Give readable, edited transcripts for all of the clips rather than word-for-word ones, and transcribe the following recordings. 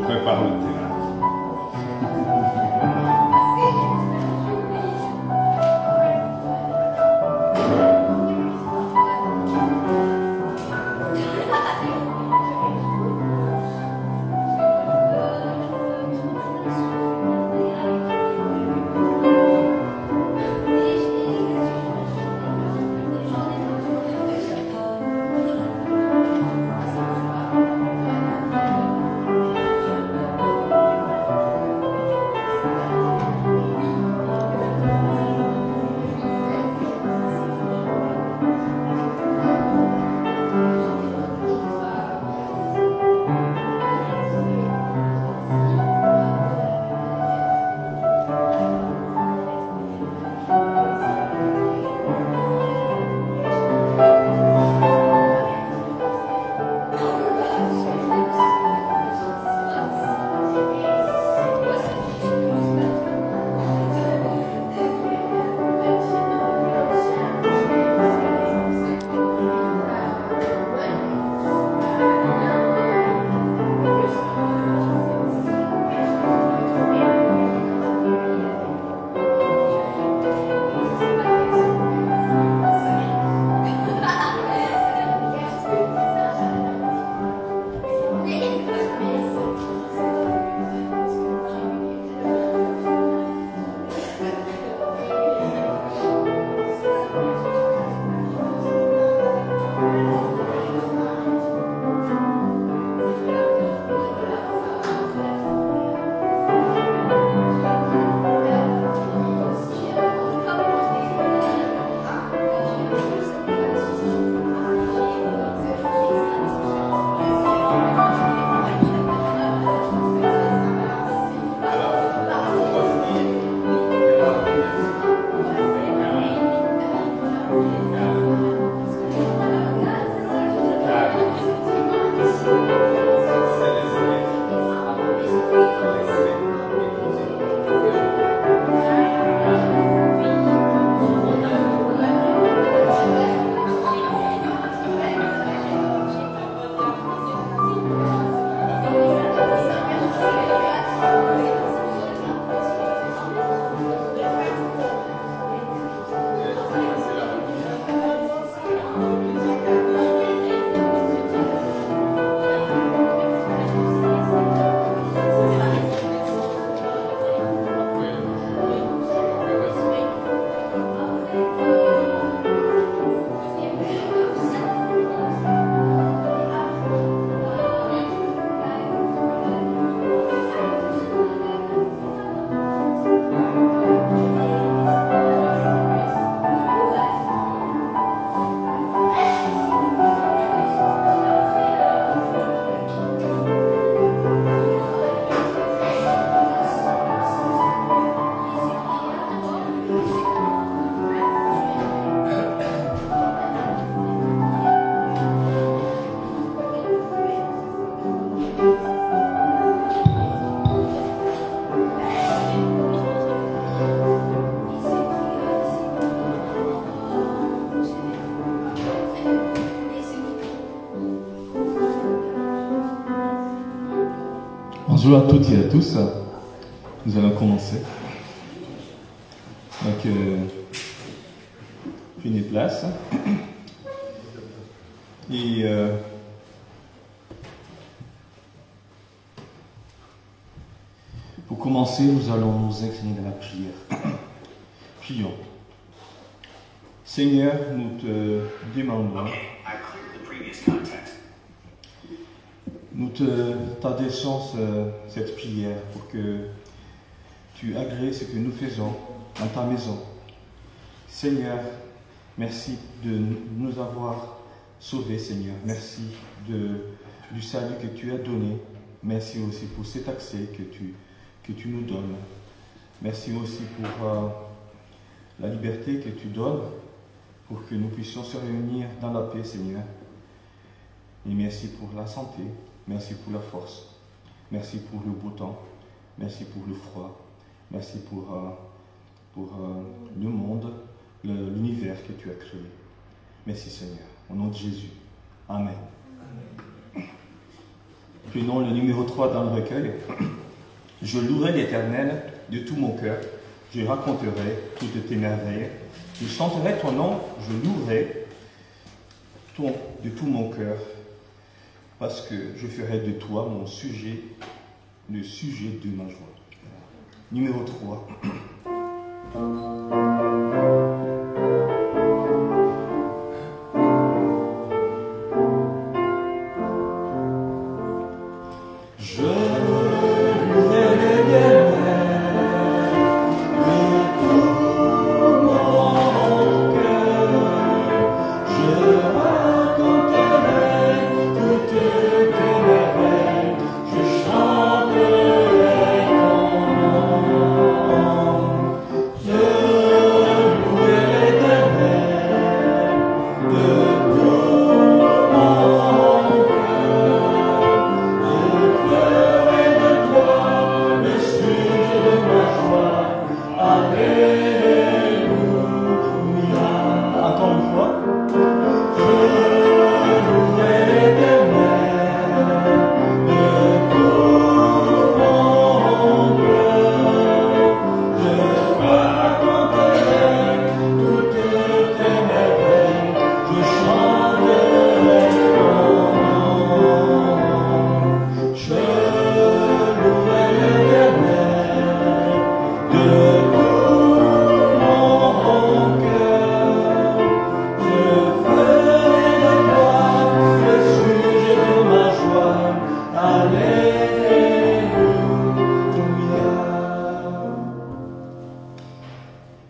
prépare le terrain. Bonjour à toutes et à tous. Nous allons commencer. Donc, prenez place. Et pour commencer, nous allons nous incliner dans la prière. Prions. Seigneur, nous te demandons. Nous t'adressons cette prière pour que tu agrées ce que nous faisons dans ta maison. Seigneur, merci de nous avoir sauvés, Seigneur. Merci du salut que tu as donné. Merci aussi pour cet accès que tu nous donnes. Merci aussi pour la liberté que tu donnes pour que nous puissions se réunir dans la paix, Seigneur. Et merci pour la santé. Merci pour la force. Merci pour le beau temps. Merci pour le froid. Merci pour le monde, l'univers que tu as créé. Merci Seigneur. Au nom de Jésus. Amen. Prenons le numéro 3 dans le recueil. Je louerai l'Éternel de tout mon cœur. Je raconterai toutes tes merveilles. Je chanterai ton nom, je louerai de tout mon cœur, parce que je ferai de toi mon sujet, le sujet de ma joie. Numéro 3.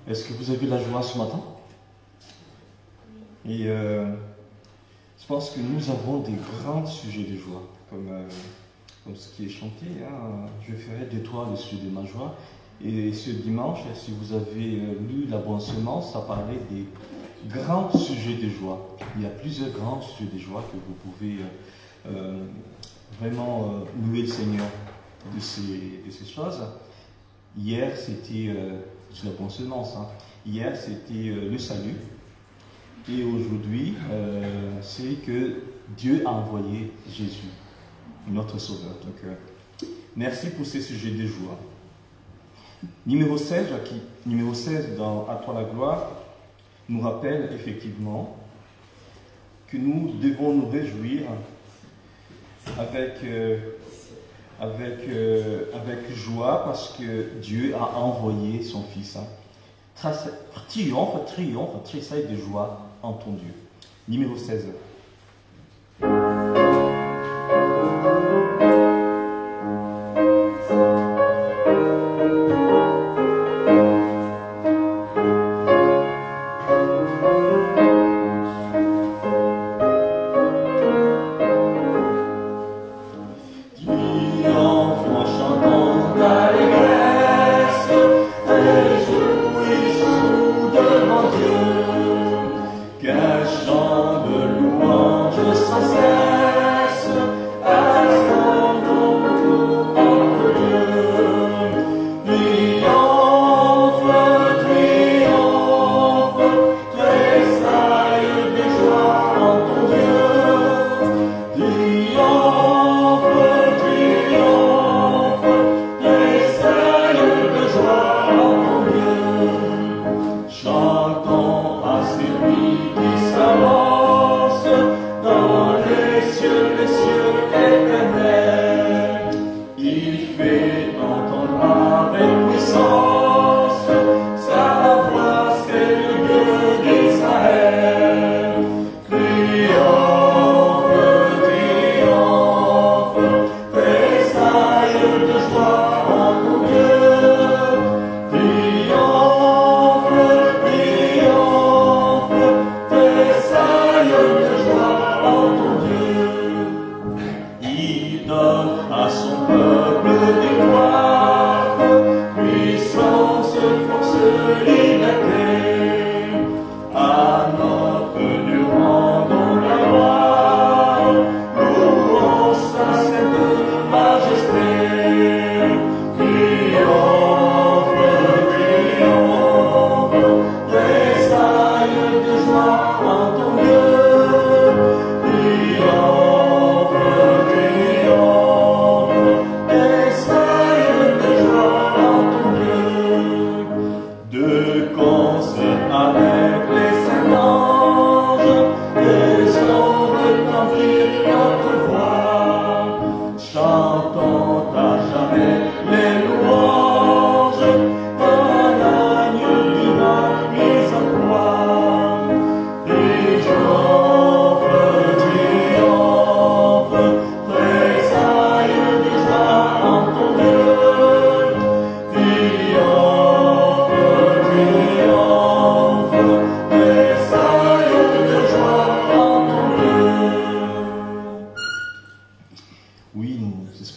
Est-ce que vous avez la joie ce matin? Et je pense que nous avons des grands sujets de joie, comme ce qui est chanté. Hein. Je ferai de toi le sujet de ma joie. Et ce dimanche, si vous avez lu la bonne semence, ça parlait des grands sujets de joie. Il y a plusieurs grands sujets de joie que vous pouvez vraiment louer le Seigneur de ces choses. Hier, c'était la bonne semence. Hein. Hier, c'était le salut. Et aujourd'hui, c'est que Dieu a envoyé Jésus, notre Sauveur. Donc, merci pour ces sujets de joie. Numéro 16 dans À toi la gloire, nous rappelle effectivement que nous devons nous réjouir avec joie parce que Dieu a envoyé son Fils. Hein. Tressaille de joie en ton Dieu. Numéro 16.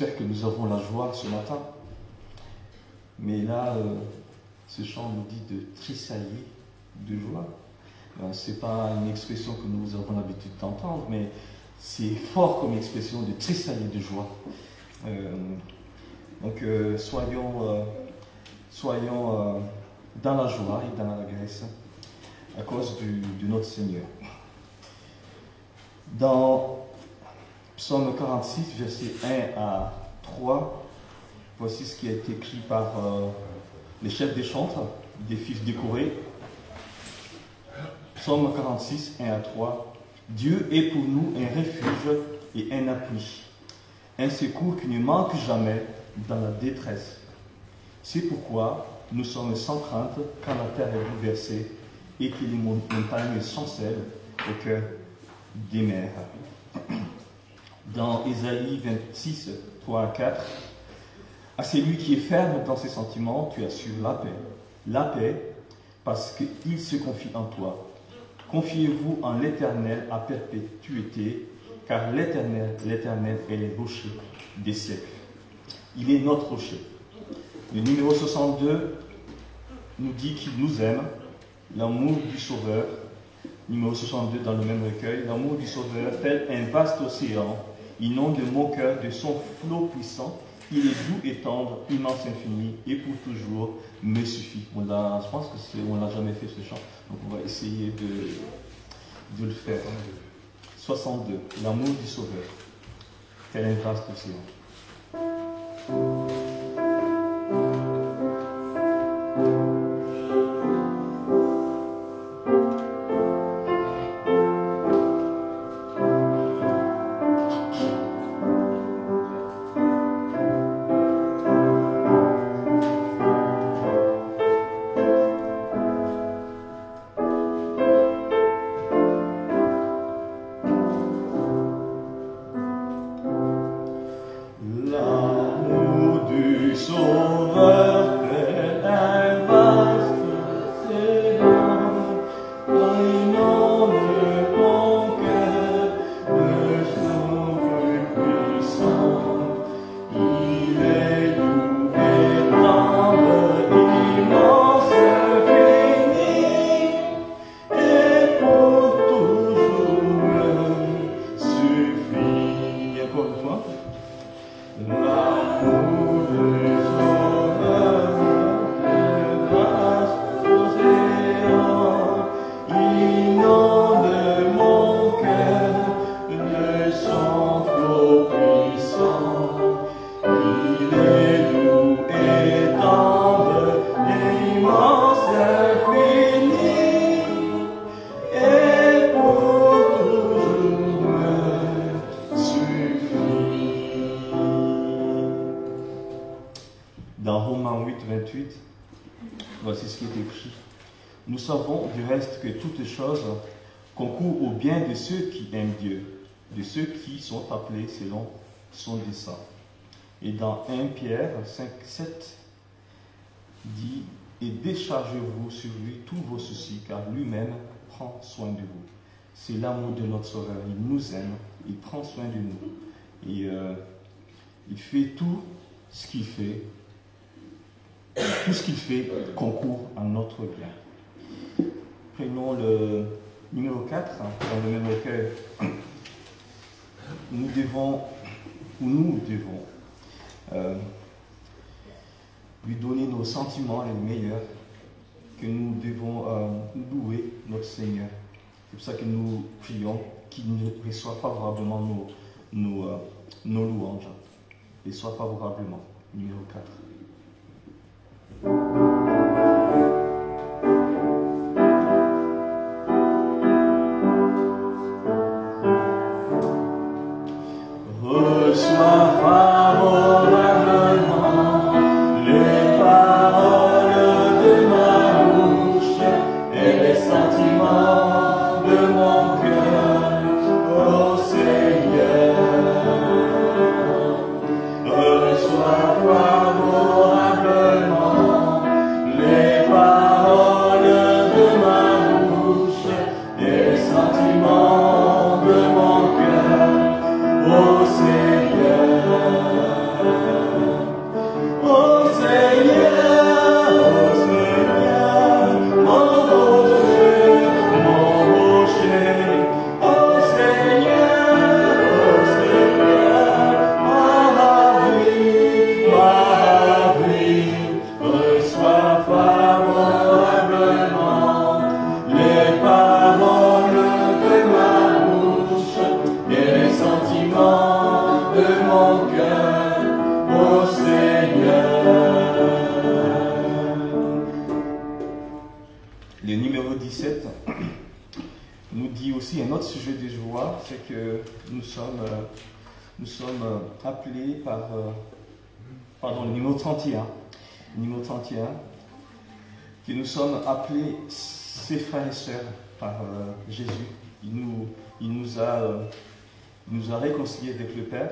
j'espère que nous avons la joie ce matin. Mais là, ce chant nous dit de tressaillir de joie. Ce n'est pas une expression que nous avons l'habitude d'entendre, mais c'est fort comme expression de tressaillir de joie. Donc soyons dans la joie et dans la grâce à cause de notre Seigneur. Dans Psaume 46, versets 1 à 3, voici ce qui a été écrit par les chefs des chantres, des fils de Corée. Psaume 46, 1 à 3. Dieu est pour nous un refuge et un appui, un secours qui ne manque jamais dans la détresse. C'est pourquoi nous sommes sans crainte quand la terre est bouleversée et que les montagnes chancellent au cœur des mers. Dans Ésaïe 26, 3 à 4, à celui qui est ferme dans ses sentiments, tu assures la paix. La paix, parce qu'il se confie en toi. Confiez-vous en l'Éternel à perpétuité, car l'Éternel est le rocher des siècles. Il est notre rocher. Le numéro 62 nous dit qu'il nous aime, l'amour du Sauveur. Numéro 62 dans le même recueil, l'amour du Sauveur, tel un vaste océan, inonde mon cœur de son flot puissant. Il est doux et tendre, immense, infini, et pour toujours me suffit. Je pense qu'on n'a jamais fait ce chant, donc on va essayer de le faire. 62, l'amour du Sauveur, tel un vaste océan. Dans Romains 8, 28, voici ce qui est écrit. Nous savons du reste que toutes choses concourent au bien de ceux qui aiment Dieu, de ceux qui sont appelés selon son dessein. Et dans 1 Pierre 5, 7, dit, et déchargez-vous sur lui tous vos soucis, car lui-même prend soin de vous. C'est l'amour de notre Sauveur. Il nous aime, il prend soin de nous. Et il fait tout ce qu'il fait. Tout ce qu'il fait concourt à notre bien. Prenons le numéro 4, dans le même recueil. Nous devons lui donner nos sentiments les meilleurs, que nous devons louer notre Seigneur. C'est pour ça que nous prions qu'il reçoive favorablement nos louanges. Et soit favorablement. Numéro 4. Reçois favorablement Le numéro 17 nous dit aussi un autre sujet de joie, c'est que nous sommes appelés par... pardon, le numéro 31. Le numéro 31, que nous sommes appelés ses frères et sœurs par Jésus. Il nous a réconciliés avec le Père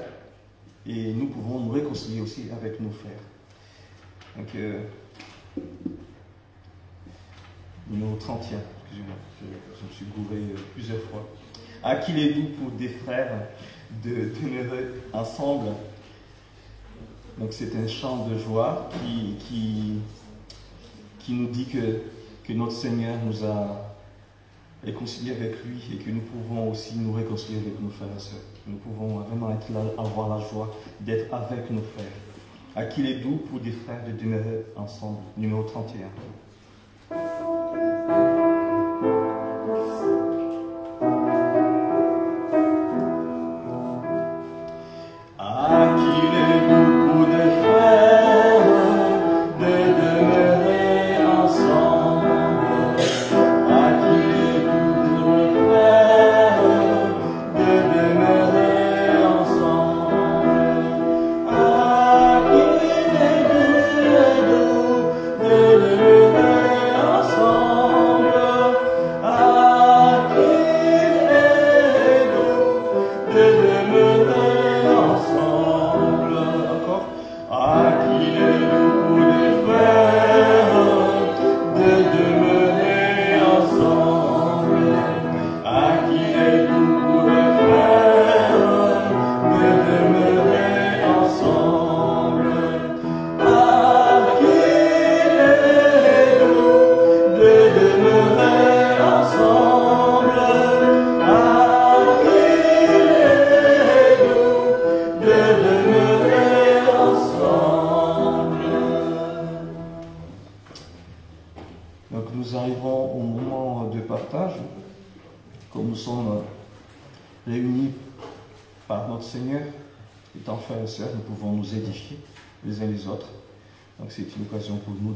et nous pouvons nous réconcilier aussi avec nos frères. Donc, numéro 31, excusez-moi, je me suis gouré plusieurs fois. À qu'il est doux pour des frères de demeurer ensemble. Donc c'est un chant de joie qui nous dit que notre Seigneur nous a réconciliés avec lui et que nous pouvons aussi nous réconcilier avec nos frères et sœurs. Nous pouvons vraiment être là, avoir la joie d'être avec nos frères. À qu'il est doux pour des frères de demeurer ensemble. Numéro 31. Nous pouvons nous édifier les uns les autres. Donc c'est une occasion pour nous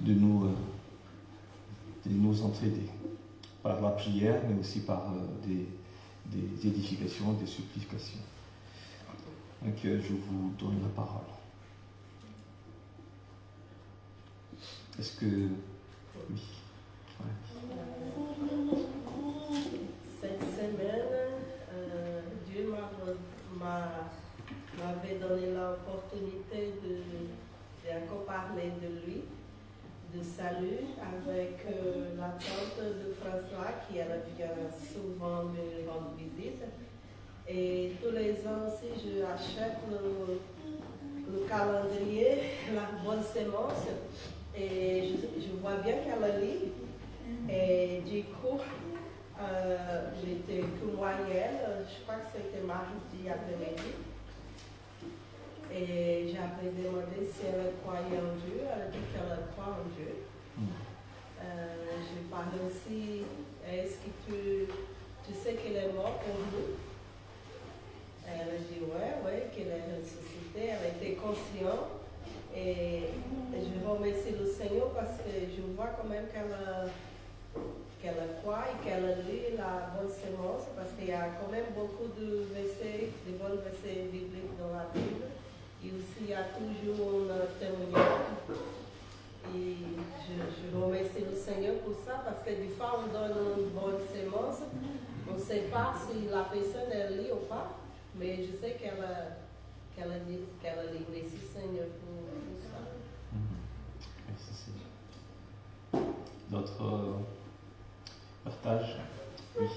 de nous entraider par la prière, mais aussi par des édifications, des supplications. Donc je vous donne la parole. Est-ce que... Oui. Ouais. Cette semaine, Dieu m'avait donné l'opportunité de encore parler de lui, de salut, avec la tante de François qui vient souvent me rendre visite. Et tous les ans aussi, je achète le calendrier, la bonne sémence, et je vois bien qu'elle lit. Et du coup, j'étais plus moyenne, je crois que c'était mardi après-midi. Et j'avais demandé si elle croyait en Dieu. Elle a dit qu'elle croit en Dieu. J'ai parlé aussi, est-ce que tu sais qu'elle est morte pour nous? Elle a dit ouais, qu'elle est ressuscitée. Elle était consciente. Et je remercie le Seigneur parce que je vois quand même qu'elle croit et qu'elle lit la bonne sémence, parce qu'il y a quand même beaucoup de versets, de bons versets bibliques dans la Bible. Et aussi, il y a toujours un témoignage. Et je remercie le Seigneur pour ça, parce que des fois, on donne une bonne sémence. On ne sait pas si la personne elle lit ou pas, mais je sais qu'elle lit. Merci Seigneur pour ça. Merci Seigneur. D'autres partages? Oui.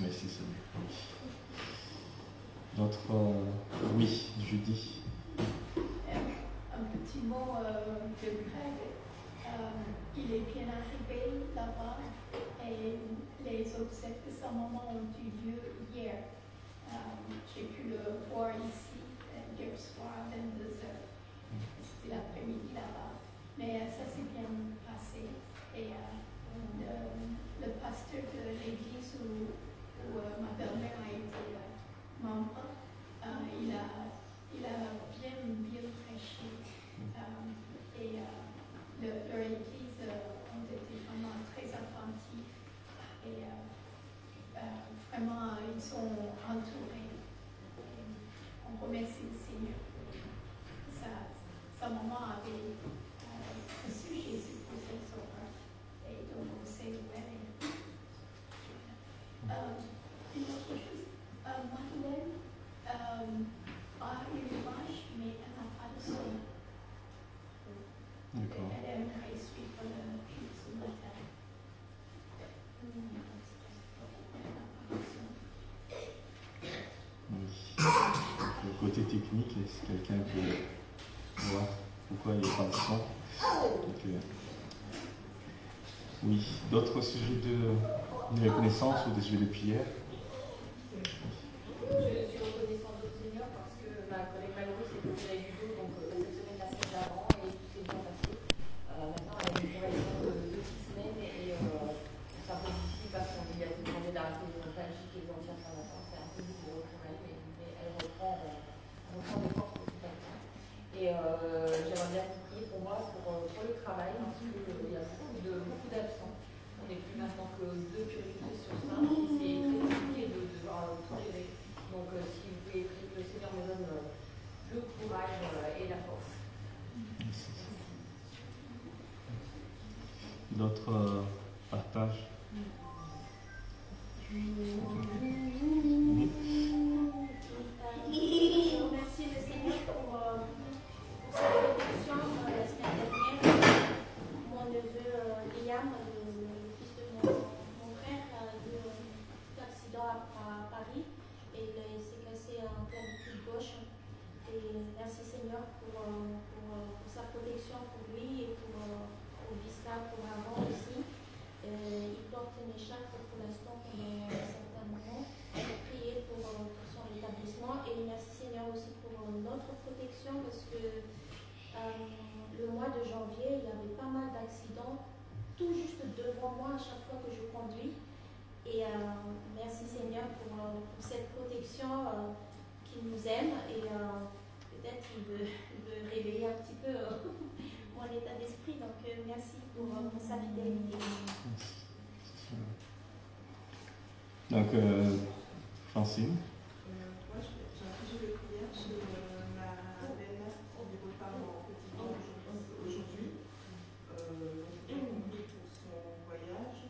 Merci Seigneur. D'autres, oui, Judy. Un petit mot de Greg. Il est bien arrivé là-bas et Et les obsèques de sa maman ont eu lieu hier. J'ai pu le voir ici hier soir à 22h. C'était l'après-midi là-bas. Mais ça s'est bien passé. Et le pasteur de l'église où ma belle-mère a été membre, il a bien prêché. Et leur église ont été vraiment très attentifs. Et vraiment, ils sont entourés. Et on remercie le Seigneur. Sa maman avait reçu Jésus pour ses sauveurs. Et donc, on sait où elle est. Une autre chose, Madeleine a une vache, mais elle n'a pas de son. Elle aimerait suivre le culte ce matin. Le côté technique, si quelqu'un peut voir pourquoi il n'y a pas de son. Donc, oui, d'autres sujets de reconnaissance ou des sujets de prière? Je suis reconnaissante au Seigneur parce que ma collègue malheureuse s'est opérée du dos, donc cette semaine, la semaine d'avant, et tout s'est bien passé. Maintenant, elle a une convalescence de 6 semaines et c'est un peu difficile parce qu'on lui a demandé d'arrêter les antalgiques et les anti-inflammatoires. C'est un peu douloureux pour elle, mais elle reprend des forces petit à petit. Et j'aimerais bien vous prier pour moi, pour le travail, parce qu'il y a beaucoup d'absents. On n'est plus maintenant que 2 purifiés sur 5, et c'est très compliqué de devoir tout gérer. Donc si vous pouvez prier que le Seigneur me donne le courage et la force. D'autres partages? Je remercie le Seigneur pour sa protection. La semaine dernière, mon neveu Liam, le fils de mon frère, a eu un accident à Paris et il s'est cassé un clavicule gauche. Et merci Seigneur pour sa protection pour lui et pour Vista pour avant aussi. Il porte une écharpe pour l'instant pendant un certain moment. Prier pour son rétablissement et merci Seigneur aussi pour notre protection parce que le mois de janvier il y avait pas mal d'accidents tout juste devant moi à chaque fois que je conduis et merci Seigneur pour cette protection qui nous aime et peut-être il veut réveiller un petit peu mon état d'esprit donc merci pour sa fidélité. Donc, Francine. Moi, j'ai un sujet de prière chez ma belle-mère qui repart en petit temps aujourd'hui. J'ai compris pour son voyage,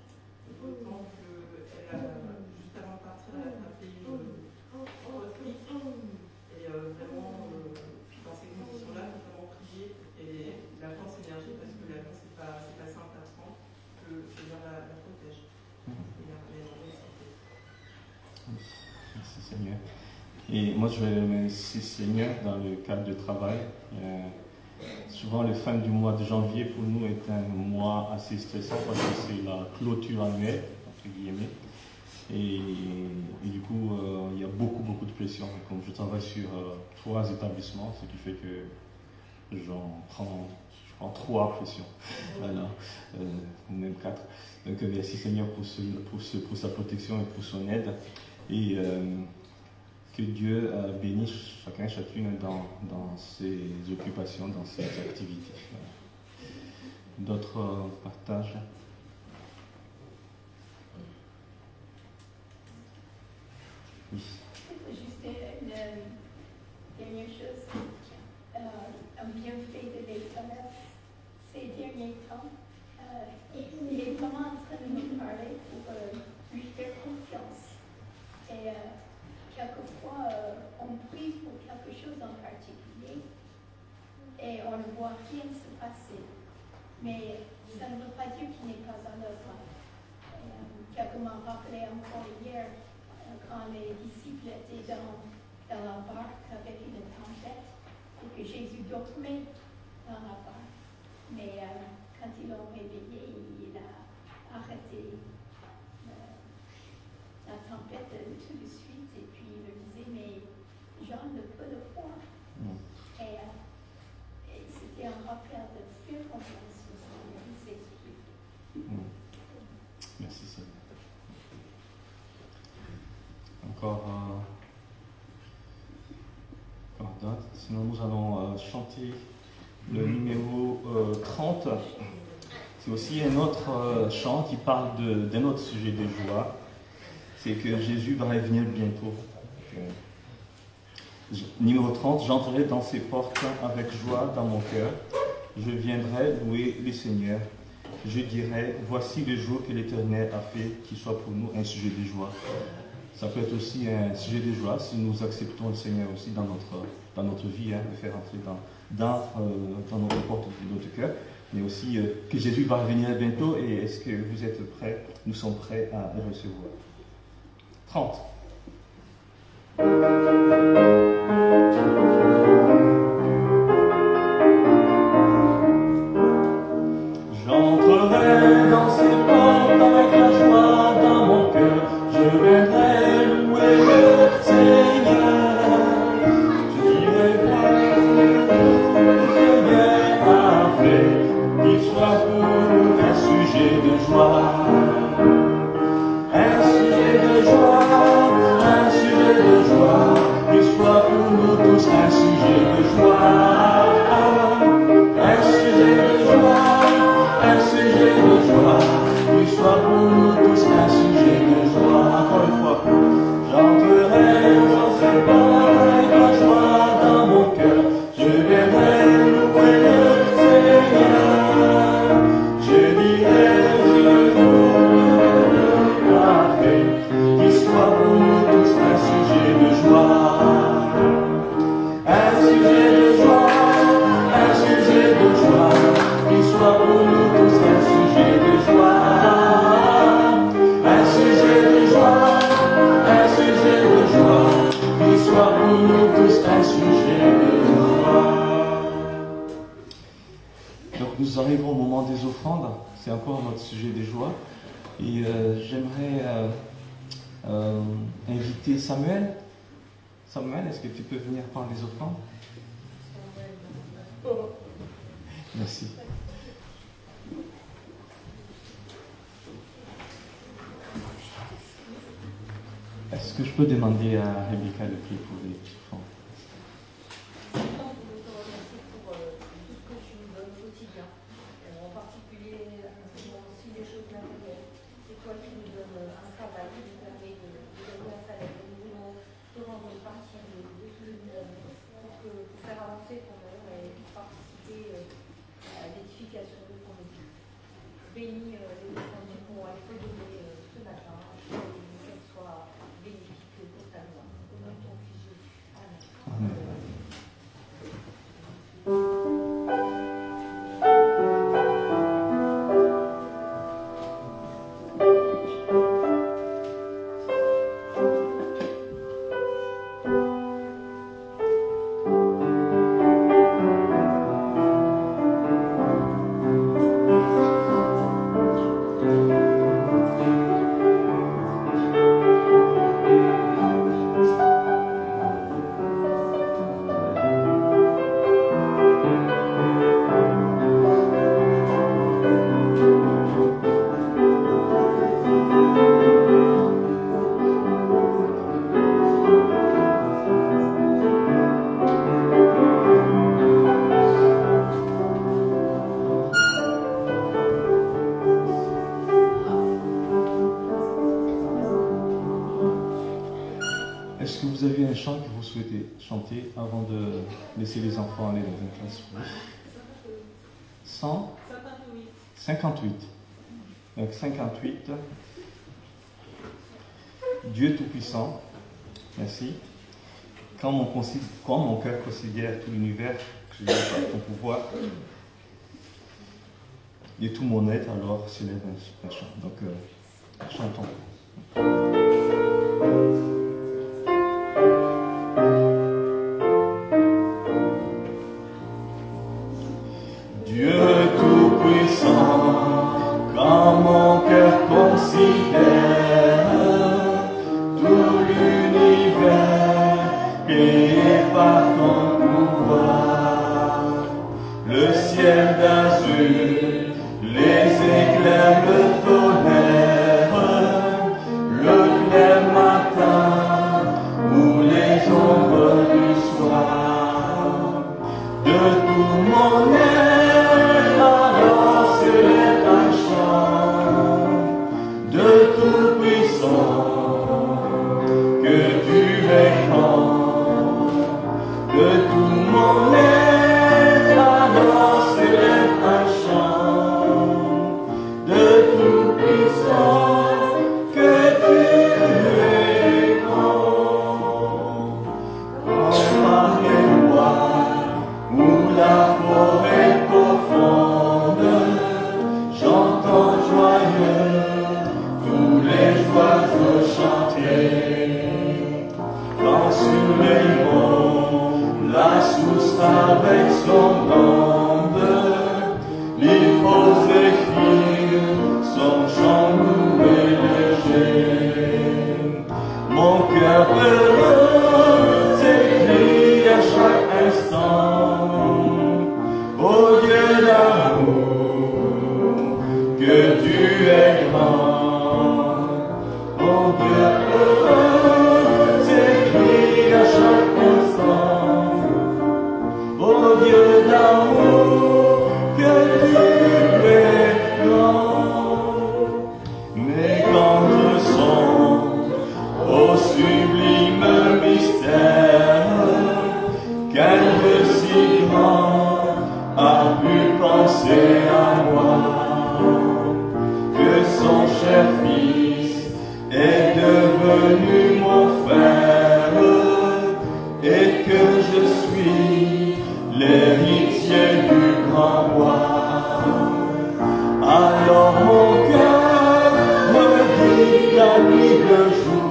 d'autant qu'elle a, juste avant de partir, elle a fait une retraite. Et vraiment, dans ces conditions-là, il faut vraiment prier et la force énergie, parce que la vie, c'est pas simple à prendre, que le Seigneur la protège. Merci Seigneur. Et moi je vais remercier Seigneur dans le cadre de travail. Souvent le fin du mois de janvier pour nous est un mois assez stressant parce que c'est la clôture annuelle, entre guillemets. Et du coup il y a beaucoup de pression. Comme je travaille sur 3 établissements, ce qui fait que je prends 3 pressions. Voilà, ou même 4. Donc merci Seigneur pour sa protection et pour son aide. Et que Dieu bénisse chacun et chacune dans ses occupations, dans ses activités. Voilà. D'autres partages? Oui. Juste une dernière chose. Un bienfait de l'Éternel ces derniers temps. Il est vraiment en train de nous parler pour lui faire confiance. Et quelquefois, on prie pour quelque chose en particulier et on ne voit rien se passer. Mais ça ne veut pas dire qu'il n'est pas en œuvre. Quelqu'un m'a rappelé encore hier quand les disciples étaient dans la barque avec une tempête et que Jésus dormait dans la barque. Mais quand ils l'ont réveillé, il a arrêté la tempête tout de suite. Et puis il me disait, mais Jean n'a pas de foi. Et c'était un rappel de faire confiance au Seigneur. Il s'explique. Merci Seigneur. Encore d'autres. Sinon nous allons chanter le numéro 30. C'est aussi un autre chant qui parle d'un autre sujet de joie. C'est que Jésus va revenir bientôt. Numéro 30, j'entrerai dans ses portes avec joie dans mon cœur. Je viendrai louer le Seigneur. Je dirai, voici le jour que l'Éternel a fait, qu'il soit pour nous un sujet de joie. Ça peut être aussi un sujet de joie si nous acceptons le Seigneur aussi dans notre vie, le faire entrer dans notre porte de notre cœur. Mais aussi que Jésus va revenir bientôt et est-ce que vous êtes prêts? Nous sommes prêts à le recevoir. 30. J'entrerai dans ses portes avec la joie dans mon cœur. Je viendrai louer le Seigneur. Je dirai que Dieu a fait, qu'il soit pour nous un sujet de joie. Un sujet de joie, un sujet de joie, qu'il soit pour nous tous un sujet de joie. Un sujet de joie, un sujet de joie, qu'il soit pour nous tous un sujet de joie. Encore une fois, j'entrerai dans ses portes avec la joie dans mon cœur. Je viendrai louer le Seigneur. Je dirai qu'il soit pour nous tous un sujet de joie. Un sujet de joie, un sujet de joie, qu'il soit pour nous tous un sujet de joie. Un sujet de joie, un sujet de joie, qu'il soit pour nous tous un sujet de joie. Donc nous arrivons au moment des offrandes, c'est encore notre sujet de joie. Et j'aimerais inviter Samuel. Samuel, est-ce que tu peux venir prendre les offrandes? Merci. Est-ce que je peux demander à Rebecca de prier pour les offrandes? Bénis les offrandes qui vont être données ce matin, qu'elles soient bénéfiques pour ta gloire. Au nom de ton Fils Jésus. Amen. Est-ce que vous avez un chant que vous souhaitez chanter avant de laisser les enfants aller dans une classe? 58. Donc 58. Dieu Tout-Puissant, merci. Quand mon cœur considère tout l'univers, que je n'ai pas ton pouvoir, et tout mon être, alors s'élève un chant. Donc, chantons. Dieu Tout-Puissant, quand mon cœur considère sur les monts, la source avec son onde, l'île pose les filles, son chant doux et léger. Mon cœur heureux s'écrie à chaque instant, ô Dieu d'amour, que tu es grand. Ô Dieu heureux s'écrie à chaque instant, ô Dieu d'amour, que tu es grand. Mais quand je songe au sublime mystère, qu'un Dieu si grand a pu penser à moi, que son cher Fils est devenu mon frère, et que je suis l'héritier du grand roi. Alors mon cœur me dit la nuit le jour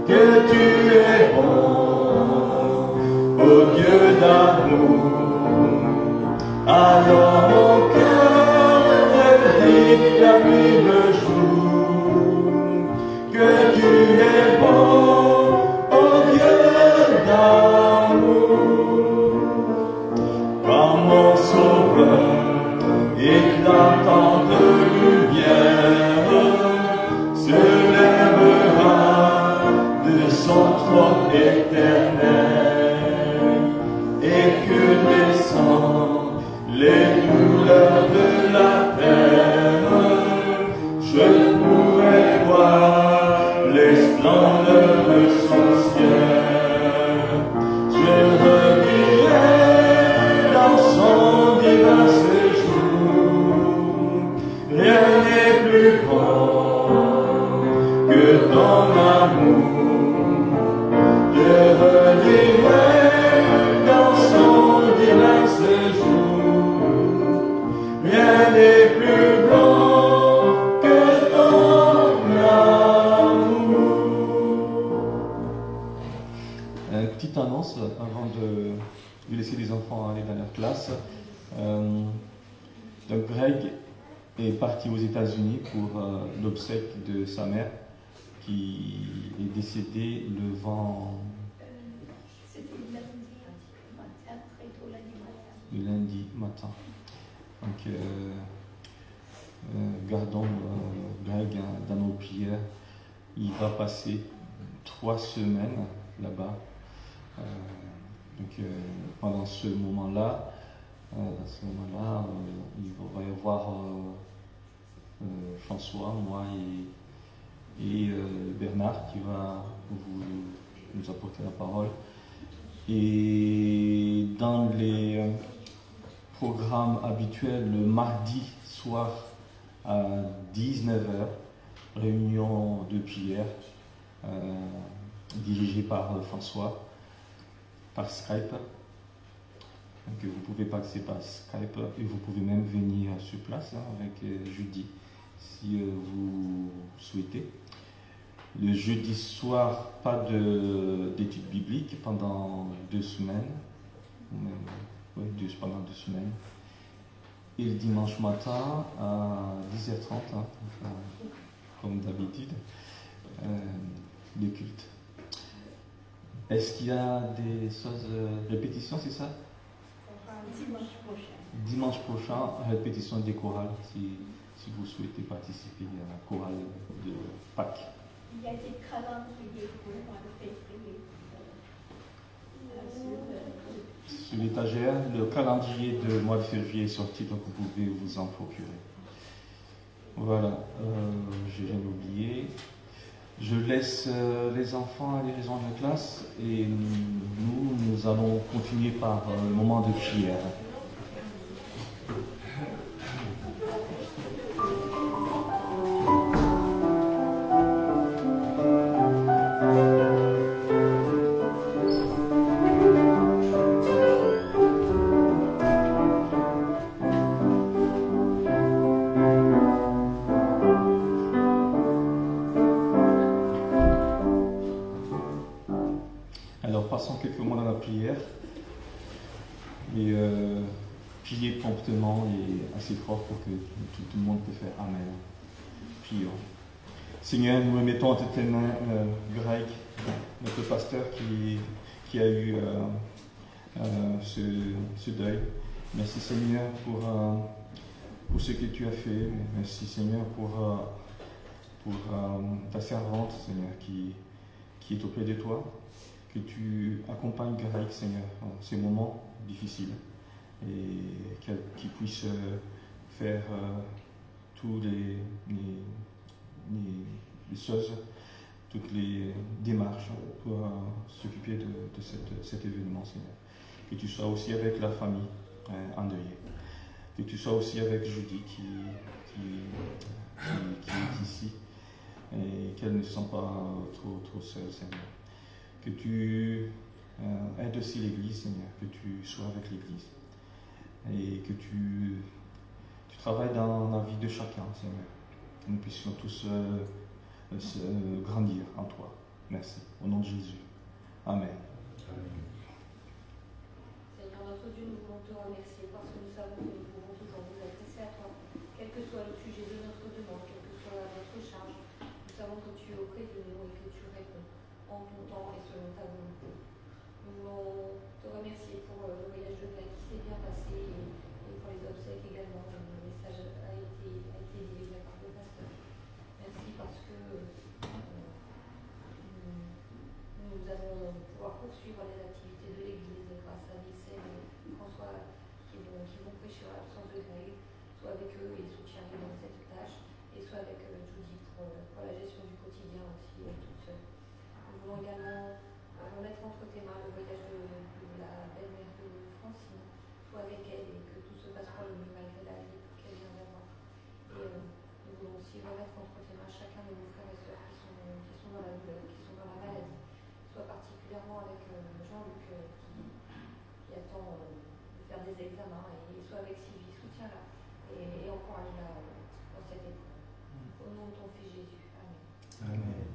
que tu es bon, ô Dieu d'amour. Alors mon cœur me dit la nuit le jour que tu es bon, ô Dieu d'amour. Quand mon sauveur éclatant de lumière se lèvera de son trône éternel, et que descendent les douleurs de la terre, je pourrai voir les splendeurs de son ciel. Je revivrai dans son divin séjour. Rien n'est plus grand que ton amour. Je revivrai dans son divin séjour. Rien n'est plus grand que ton amour. Petite annonce avant de laisser les enfants aller dans leur classe. Donc Greg est parti aux États-Unis pour l'obsèque de sa mère qui est décédée le C'était lundi matin, très tôt lundi matin. lundi matin. Donc gardons Greg dans nos prières. Il va passer 3 semaines là-bas. Donc pendant ce moment-là, il va y avoir François, moi et Bernard qui va nous apporter la parole. Et dans les programmes habituels, le mardi soir à 19h, réunion de prière dirigée par François, par Skype. Donc vous pouvez passer par Skype et vous pouvez même venir sur place avec Judy si vous souhaitez. Le jeudi soir, pas d'études bibliques pendant 2 semaines. Pendant 2 semaines. Et le dimanche matin à 10h30, comme d'habitude, le culte. Est-ce qu'il y a des choses, répétitions, c'est ça? Dimanche prochain. Dimanche prochain, répétition des chorales, si vous souhaitez participer à la chorale de Pâques. Il y a des calendriers pour le mois de février. Sur l'étagère, le calendrier de mois de février est sorti, donc vous pouvez vous en procurer. Voilà, je viens d'oublier. Je laisse les enfants aller rejoindre la classe et nous allons continuer par le moment de prière. passons quelques mots dans la prière. Et prier promptement et assez fort pour que tout le monde puisse faire Amen. Prions. Seigneur, nous remettons entre tes mains Greg, notre pasteur qui a eu ce deuil. Merci Seigneur pour ce que tu as fait. Merci Seigneur pour ta servante, Seigneur, qui est auprès de toi. Que tu accompagnes Greg, Seigneur, dans ces moments difficiles. Et qu'il puisse faire toutes les choses, toutes les démarches pour s'occuper de cet événement, Seigneur. Que tu sois aussi avec la famille endeuillée. Que tu sois aussi avec Judy qui est ici et qu'elle ne se sent pas trop seule, Seigneur. Que tu aides aussi l'Église, Seigneur, que tu sois avec l'Église et que tu travailles dans la vie de chacun, Seigneur. Que nous puissions tous grandir en toi. Merci. Au nom de Jésus. Amen. Seigneur notre Dieu, nous voulons te remercier parce que nous savons que nous pouvons toujours nous adresser à toi, quel que soit le sujet de notre demande, quelle que soit notre charge. Nous savons que tu es auprès de nous et que tu réponds en ton temps et selon ta volonté. Nous voulons te remercier pour le voyage de Greg qui s'est bien passé et pour les obsèques également. Le message a été délivré par le pasteur. Merci parce que nous allons pouvoir poursuivre les activités de l'Église grâce à Nixon et François qui vont prêcher à l'absence de Greg, soit avec eux et soutiendrez dans cette tâche, et soit avec Judy pour la gestion du quotidien aussi toute seule. Nous voulons également remettre entre tes mains le voyage de la belle-mère de Francine, soit avec elle et que tout se passe pour le mieux malgré la vie qu'elle vient d'avoir. Et nous voulons aussi remettre entre tes mains chacun de nos frères et sœurs qui sont dans la douleur, qui sont dans la maladie, soit particulièrement avec Jean-Luc qui attend de faire des examens, et soit avec Sylvie, soutiens-la et encourage-la dans cette épreuve. Au nom de ton Fils Jésus. Amen. Amen.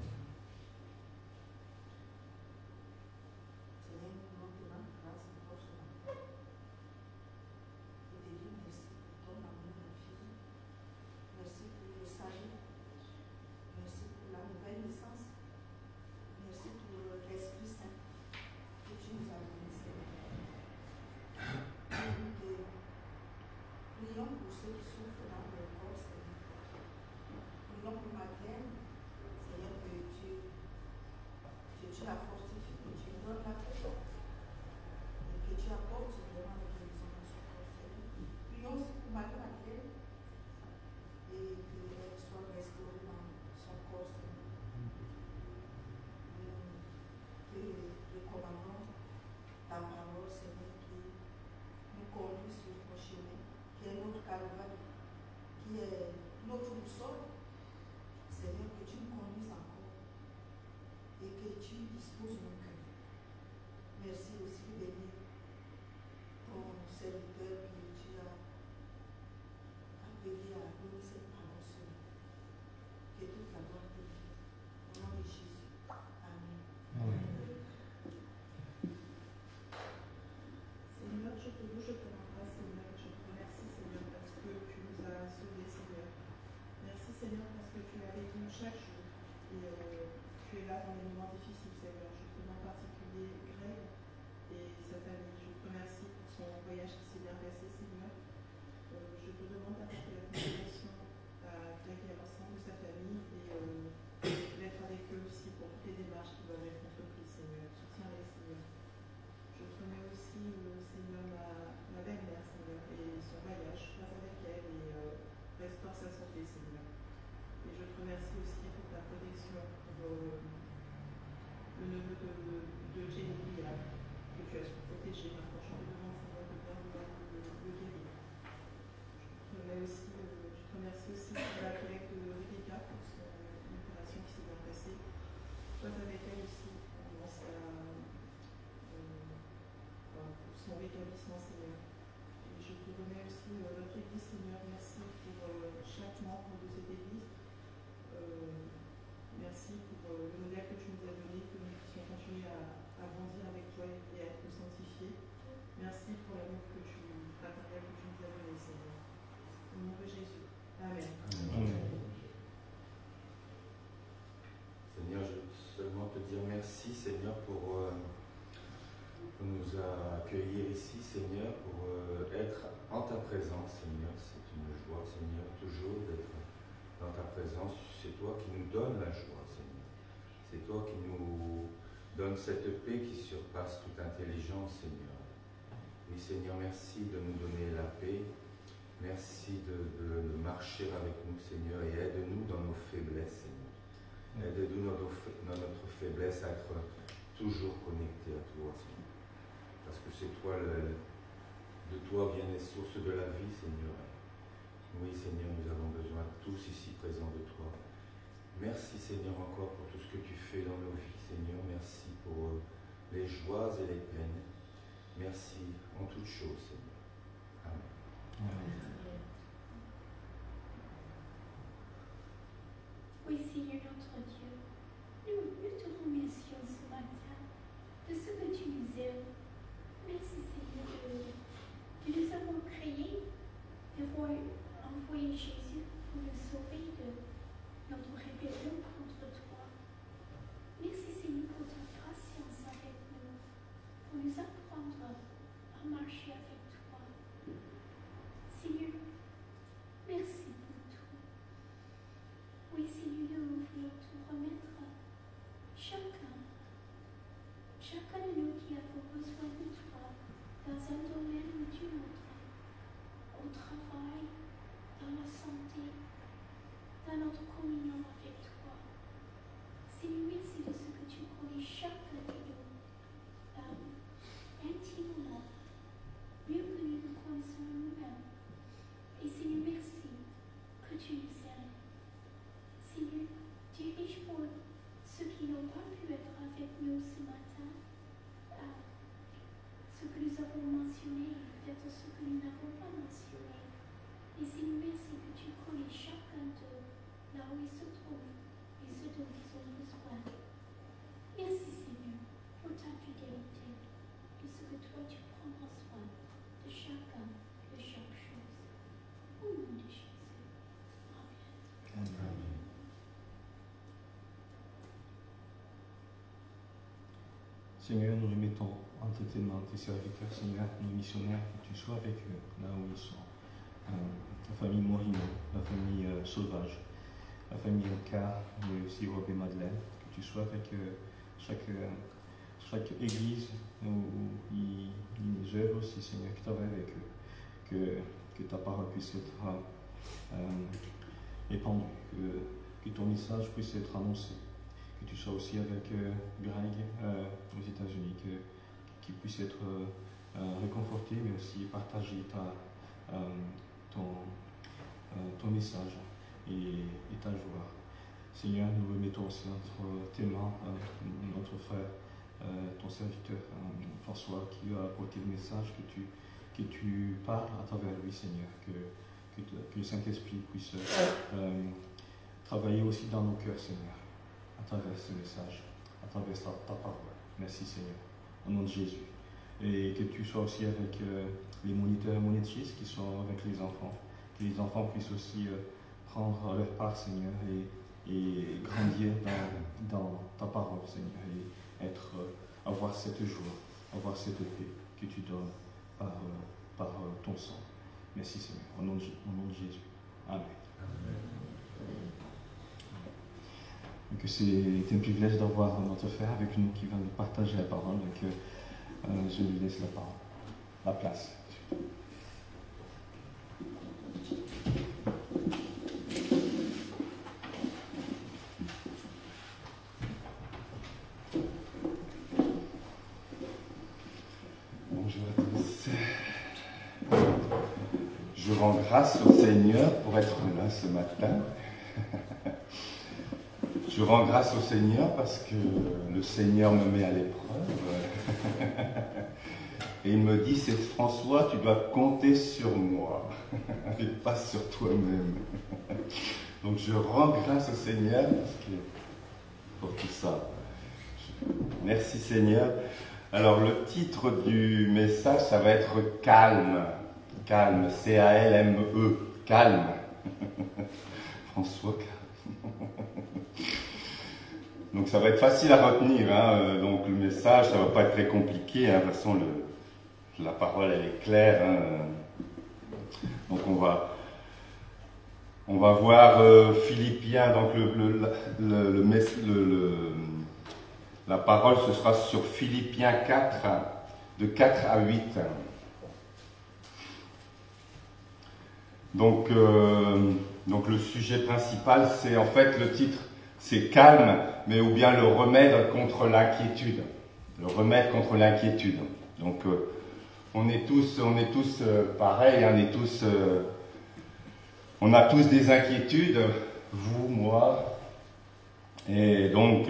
Qui est notre boussole, Seigneur, que tu nous conduises encore et que tu disposes nos cœurs. Merci aussi, béni, ton serviteur que tu as appelé à donner cette parole, Seigneur. Que toute la gloire te vienne. Au nom de Jésus. Amen. Amen. Seigneur, je te loue, je te rends grâce, Seigneur, je te remercie, Seigneur, parce que tu nous as sauvés, Seigneur. Merci, Seigneur, parce que tu es avec nous chaque jour et tu es là dans les moments difficiles, Seigneur. Je te rends en particulier Greg et sa famille. Je te remercie pour son voyage qui s'est bien passé, Seigneur. Je te demande d'apporter la consolation à Greg et à l'ensemble de sa famille et d'être avec eux aussi pour toutes les démarches qui doivent être entreprises, Seigneur. Soutiens-les, Seigneur. Je te remets aussi, Seigneur, ma belle-mère, Seigneur, et son voyage, passe avec elle et restaure sa santé, Seigneur. Et je te remercie aussi pour ta protection pour le neveu de Jenny Liam, que tu as protégé. Maintenant, je te demande, Seigneur, de bien vouloir le guérir. Je te remercie aussi pour la collègue de Rebecca pour son opération qui s'est bien passée. Sois avec elle aussi dans pour son rétablissement, Seigneur. Et je te remets aussi notre Église, Seigneur. Merci pour chaque membre de cette Église. Merci pour le modèle que tu nous as donné, que nous puissions continuer à grandir avec dire merci, Seigneur, pour nous accueillir ici, Seigneur, pour être en ta présence, Seigneur. C'est une joie, Seigneur, toujours d'être dans ta présence. C'est toi qui nous donnes la joie, Seigneur. C'est toi qui nous donne cette paix qui surpasse toute intelligence, Seigneur. Oui, Seigneur, merci de nous donner la paix. Merci de marcher avec nous, Seigneur, et aide-nous dans nos faiblesses, Seigneur. Aide-nous dans notre faiblesse à être toujours connectés à toi, Seigneur. Parce que c'est toi, de toi viennent les sources de la vie, Seigneur. Oui, Seigneur, nous avons besoin tous ici présents de toi. Merci, Seigneur, encore pour tout ce que tu fais dans nos vies, Seigneur. Merci pour les joies et les peines. Merci en toutes choses, Seigneur. Amen. Amen. Oui, Seigneur notre Dieu, nous te remercions ce matin de ce que tu nous aimes. Merci, Seigneur, de nous avoir créés, d'avoir envoyé Jésus pour nous sauver de notre rébellion contre toi. Merci, Seigneur, pour ta patience avec nous, pour nous apprendre à marcher avec toi. Seigneur, merci pour tout. Oui, Seigneur, nous voulons te remettre chacun de nous qui avons besoin de toi dans un domaine ou d'un autre, au travail, dans la santé, dans notre communion avec toi. Seigneur, merci de ce que tu connais chacun de nous intimement, mieux que nous nous connaissons nous-mêmes. Et Seigneur, merci que tu nous aimes. Seigneur, dirige pour ceux qui n'ont pas pu être avec nous ce matin, ce que nous avons mentionné et peut-être ce que nous n'avons pas mentionné. Et Seigneur, merci que tu connais chacun d'eux là où ils se trouvent et ce dont ils ont besoin. Merci Seigneur pour ta fidélité, de ce que toi tu prendras soin de chacun, de chaque chose. Au nom de Jésus. Amen. Amen. Seigneur, nous remettons entre tes mains tes serviteurs, Seigneur, nos missionnaires, que tu sois avec eux là où ils sont. La famille Morino, la famille Sauvage, la famille Elka, mais aussi Rob et Madeleine, que tu sois avec chaque église où ils œuvrent aussi, Seigneur, que tu travailles avec eux, que ta parole puisse être épandue, que ton message puisse être annoncé, que tu sois aussi avec Greg aux États-Unis, qu'il puisse être réconforté, mais aussi partager ton message et ta joie. Seigneur, nous remettons aussi entre tes mains notre frère, ton serviteur François, qui a apporté le message que tu parles à travers lui, Seigneur, que le Saint-Esprit puisse travailler aussi dans nos cœurs, Seigneur, à travers ce message, à travers ta parole. Merci, Seigneur, au nom de Jésus. Et que tu sois aussi avec les moniteurs et monitrices qui sont avec les enfants, que les enfants puissent aussi prendre leur part, Seigneur, et grandir dans ta parole, Seigneur, et avoir cette joie, avoir cette paix que tu donnes par ton sang. Merci, Seigneur, au nom de Jésus. Amen. Que c'est un privilège d'avoir notre frère avec nous qui va nous partager la parole. Donc, je lui laisse la place. Bonjour à tous. Je rends grâce au Seigneur pour être là ce matin. Je rends grâce au Seigneur parce que le Seigneur me met à l'épreuve. Et il me dit, c'est François, tu dois compter sur moi et pas sur toi-même. Donc je rends grâce au Seigneur pour tout ça. Merci Seigneur. Alors le titre du message, ça va être calme. Calme, C-A-L-M-E, calme. François, calme. Donc ça va être facile à retenir, hein. Donc le message, ça va pas être très compliqué, hein. De toute façon, la parole, elle est claire, hein. Donc on va voir Philippiens, donc la parole, ce sera sur Philippiens 4, de 4 à 8. Donc le sujet principal, c'est en fait le titre, c'est calme, mais ou bien le remède contre l'inquiétude. Le remède contre l'inquiétude. Donc on est tous pareils, on a tous des inquiétudes, vous, moi, et donc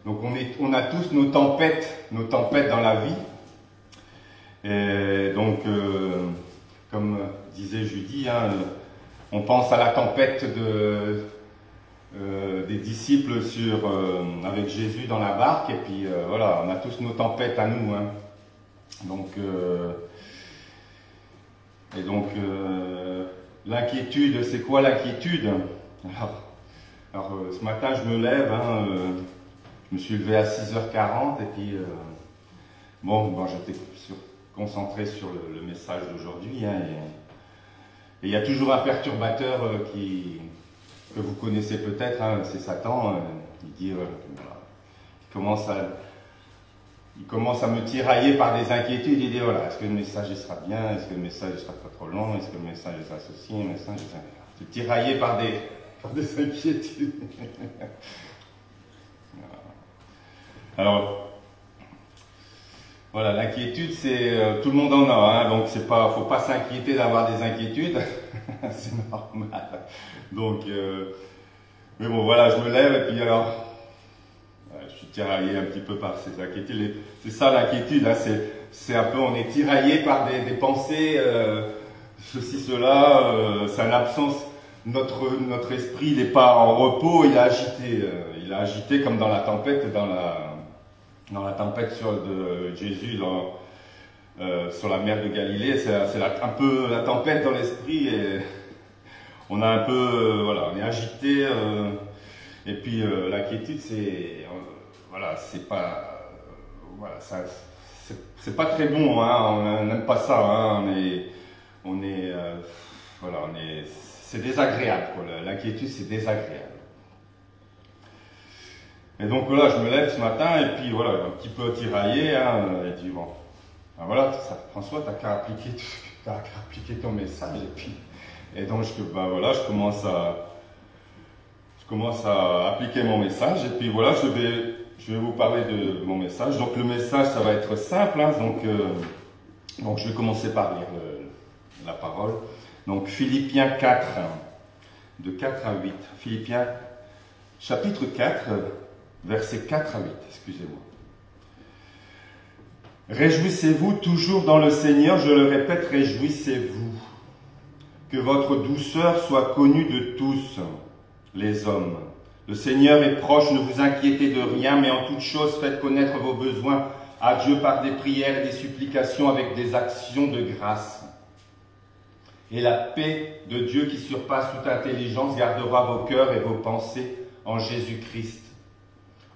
on a tous nos tempêtes dans la vie. Et donc, comme disait Judy, hein, on pense à la tempête des disciples avec Jésus dans la barque, et puis voilà, on a tous nos tempêtes à nous, hein. Donc, l'inquiétude, c'est quoi l'inquiétude? Alors ce matin, je me lève, hein, je me suis levé à 6h40, et puis bon, j'étais concentré sur le message d'aujourd'hui, hein, et il y a toujours un perturbateur que vous connaissez peut-être, hein, c'est Satan. Il dit, voilà, il commence à me tirailler par des inquiétudes. Il dit, voilà, est-ce que le message il sera bien? Est-ce que le message ne sera pas trop long? Est-ce que le message sera ceci? C'est tiraillé par des inquiétudes. Alors, voilà, l'inquiétude, c'est tout le monde en a, hein, donc faut pas s'inquiéter d'avoir des inquiétudes, c'est normal. Donc, mais bon, voilà, je me lève et puis alors, je suis tiraillé un petit peu par ces inquiétudes. C'est ça l'inquiétude, hein, c'est un peu, on est tiraillé par des pensées, ceci, cela, c'est une absence. Notre esprit, il n'est pas en repos, il est agité comme dans la tempête, dans la tempête de Jésus sur la mer de Galilée. C'est un peu la tempête dans l'esprit, et on a un peu, voilà, on est agité, et puis l'inquiétude, c'est pas très bon, hein, on n'aime pas ça, hein, c'est désagréable, l'inquiétude, c'est désagréable. Et donc voilà, je me lève ce matin, et puis voilà, un petit peu tiraillé, hein, et dit bon, ben voilà, François, t'as qu'à appliquer ton message, et donc je commence à appliquer mon message, et puis voilà, je vais vous parler de mon message. Donc le message, ça va être simple, hein, donc je vais commencer par lire la parole. Donc Philippiens 4, de 4 à 8. Philippiens, chapitre 4, versets 4 à 8, excusez-moi. Réjouissez-vous toujours dans le Seigneur, je le répète, réjouissez-vous. Que votre douceur soit connue de tous les hommes. Le Seigneur est proche, ne vous inquiétez de rien, mais en toute chose faites connaître vos besoins à Dieu par des prières et des supplications avec des actions de grâce. Et la paix de Dieu qui surpasse toute intelligence gardera vos cœurs et vos pensées en Jésus-Christ.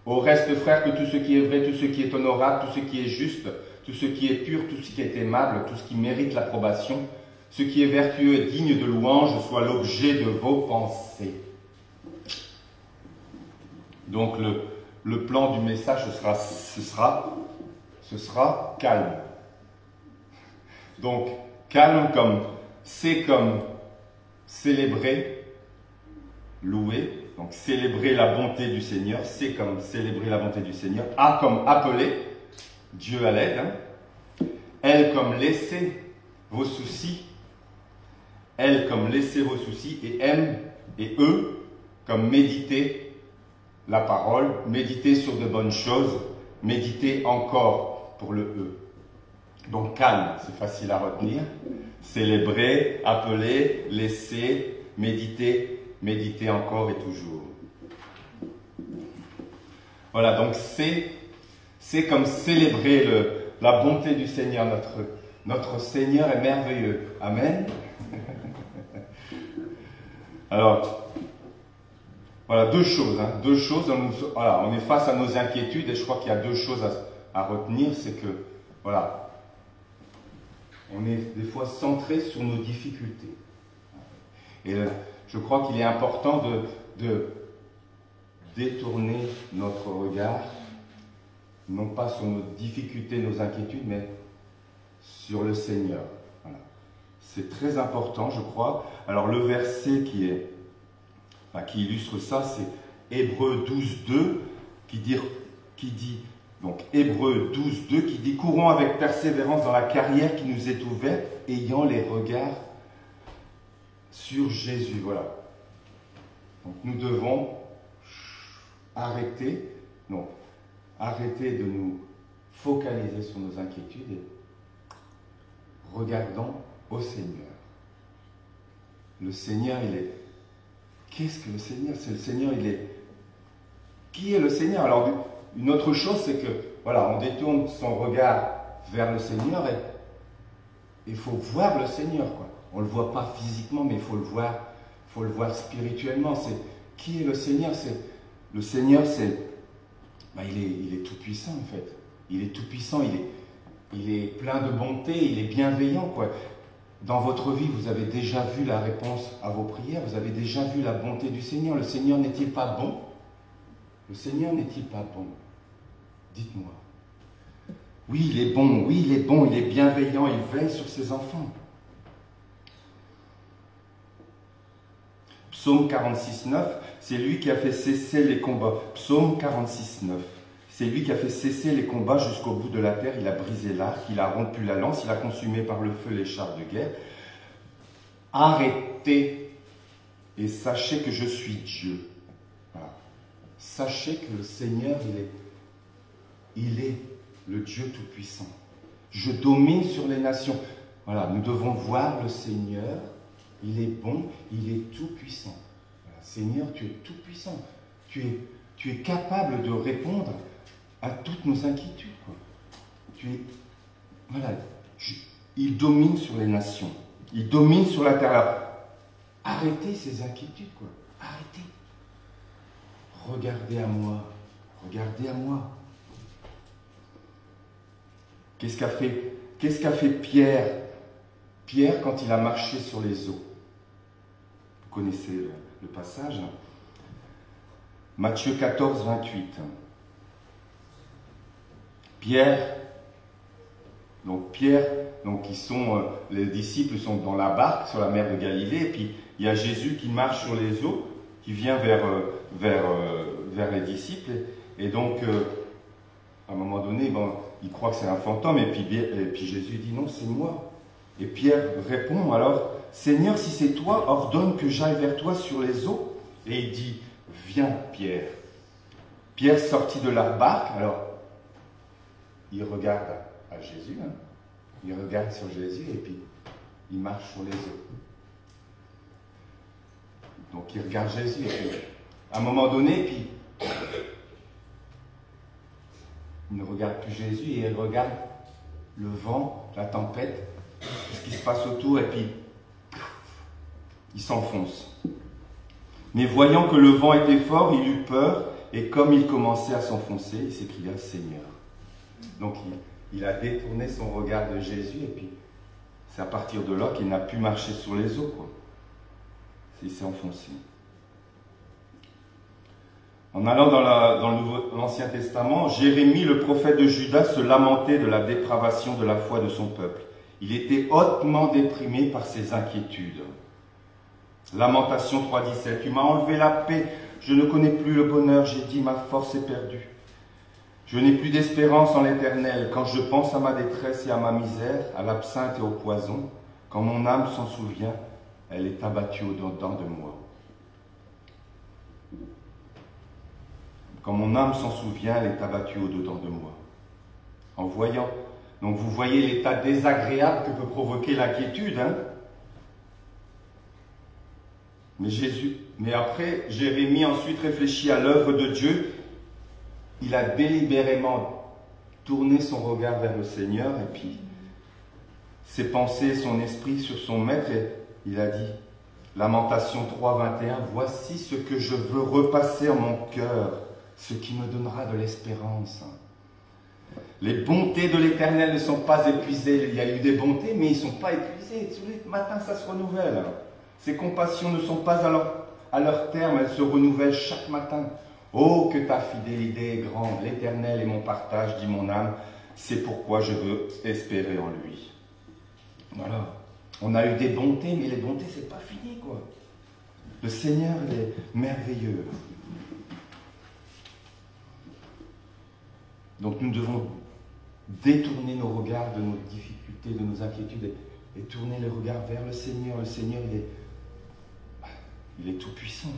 Au reste, frères, que tout ce qui est vrai, tout ce qui est honorable, tout ce qui est juste, tout ce qui est pur, tout ce qui est aimable, tout ce qui mérite l'approbation, ce qui est vertueux et digne de louange soit l'objet de vos pensées. Donc le plan du message, ce sera calme. Donc calme c'est comme célébrer, louer. Donc célébrer la bonté du Seigneur, c'est comme célébrer la bonté du Seigneur. A comme appeler Dieu à l'aide. Hein. L comme laisser vos soucis. L comme laisser vos soucis. Et M et E comme méditer la parole, méditer sur de bonnes choses, méditer encore pour le E. Donc calme, c'est facile à retenir. Célébrer, appeler, laisser, méditer. Méditer encore et toujours. Voilà, donc c'est comme célébrer la bonté du Seigneur. Notre Seigneur est merveilleux. Amen. Alors, Voilà, deux choses. Deux choses. Voilà, on est face à nos inquiétudes et je crois qu'il y a deux choses à retenir. C'est que, voilà, on est des fois centré sur nos difficultés. Et je crois qu'il est important de détourner notre regard, non pas sur nos difficultés, nos inquiétudes, mais sur le Seigneur. Voilà. C'est très important, je crois. Alors le verset qui illustre ça, c'est Hébreux 12, 2, qui dit, donc Hébreux 12, 2, qui dit « Courons avec persévérance dans la carrière qui nous est ouverte, ayant les regards sur Jésus. » Voilà. Donc nous devons arrêter de nous focaliser sur nos inquiétudes et regardons au Seigneur. Le Seigneur, il est... Qu'est-ce que le Seigneur? C'est le Seigneur, il est... Qui est le Seigneur? Alors, une autre chose, c'est que, voilà, on détourne son regard vers le Seigneur et il faut voir le Seigneur, quoi. On ne le voit pas physiquement, mais il faut le voir spirituellement. C'est qui est le Seigneur? Le Seigneur, il est tout puissant en fait. Il est tout puissant, il est plein de bonté, il est bienveillant, quoi. Dans votre vie, vous avez déjà vu la réponse à vos prières, vous avez déjà vu la bonté du Seigneur. Le Seigneur n'est-il pas bon? Le Seigneur n'est-il pas bon? Dites-moi. Oui, il est bon, il est bienveillant, il veille sur ses enfants. Psaume 46, 9, c'est lui qui a fait cesser les combats. Psaume 46, 9. C'est lui qui a fait cesser les combats jusqu'au bout de la terre. Il a brisé l'arc, il a rompu la lance, il a consumé par le feu les chars de guerre. Arrêtez et sachez que je suis Dieu. Voilà. Sachez que le Seigneur, il est le Dieu Tout-Puissant. Je domine sur les nations. Voilà, nous devons voir le Seigneur. Il est bon, il est tout-puissant. Voilà, Seigneur, tu es tout-puissant. Tu es capable de répondre à toutes nos inquiétudes, quoi. Il domine sur les nations. Il domine sur la terre. Alors, arrêtez ces inquiétudes, quoi. Arrêtez. Regardez à moi. Regardez à moi. Qu'est-ce qu'a fait Pierre? Pierre, quand il a marché sur les eaux. Vous connaissez le passage. Matthieu 14, 28. Pierre, les disciples sont dans la barque sur la mer de Galilée, et puis il y a Jésus qui marche sur les eaux, qui vient vers les disciples, et donc à un moment donné, il croit que c'est un fantôme, et puis Jésus dit non, c'est moi. Et Pierre répond alors, Seigneur, si c'est toi, ordonne que j'aille vers toi sur les eaux. Et il dit, viens Pierre. Pierre sortit de la barque, alors il regarde à Jésus, il regarde sur Jésus et puis il marche sur les eaux. Donc il regarde Jésus et puis à un moment donné, puis il ne regarde plus Jésus et il regarde le vent, la tempête, ce qui se passe autour et puis il s'enfonce. Mais voyant que le vent était fort, il eut peur et comme il commençait à s'enfoncer, il s'écria Seigneur. Donc il a détourné son regard de Jésus et puis c'est à partir de là qu'il n'a pu marcher sur les eaux, quoi. Il s'est enfoncé. En allant dans l'Ancien Testament, Jérémie, le prophète de Juda, se lamentait de la dépravation de la foi de son peuple. Il était hautement déprimé par ses inquiétudes. Lamentation 3.17. Tu m'as enlevé la paix, je ne connais plus le bonheur, j'ai dit ma force est perdue. Je n'ai plus d'espérance en l'Éternel. Quand je pense à ma détresse et à ma misère, à l'absinthe et au poison, quand mon âme s'en souvient, elle est abattue au-dedans de moi. Quand mon âme s'en souvient, elle est abattue au-dedans de moi. En voyant, donc vous voyez l'état désagréable que peut provoquer l'inquiétude, Mais après, Jérémie ensuite réfléchit à l'œuvre de Dieu. Il a délibérément tourné son regard vers le Seigneur et puis ses pensées, son esprit sur son maître et il a dit, Lamentation 3, 21, voici ce que je veux repasser en mon cœur, ce qui me donnera de l'espérance. Les bontés de l'Éternel ne sont pas épuisées. Il y a eu des bontés, mais ils ne sont pas épuisés. Tous les matins, ça se renouvelle. Ces compassions ne sont pas à leur terme, elles se renouvellent chaque matin. Oh, que ta fidélité est grande. L'Éternel est mon partage, dit mon âme. C'est pourquoi je veux espérer en lui. Voilà. On a eu des bontés, mais les bontés, c'est pas fini, quoi. Le Seigneur, il est merveilleux. Donc nous devons détourner nos regards de nos difficultés, de nos inquiétudes et tourner les regards vers le Seigneur. Le Seigneur, il est tout puissant.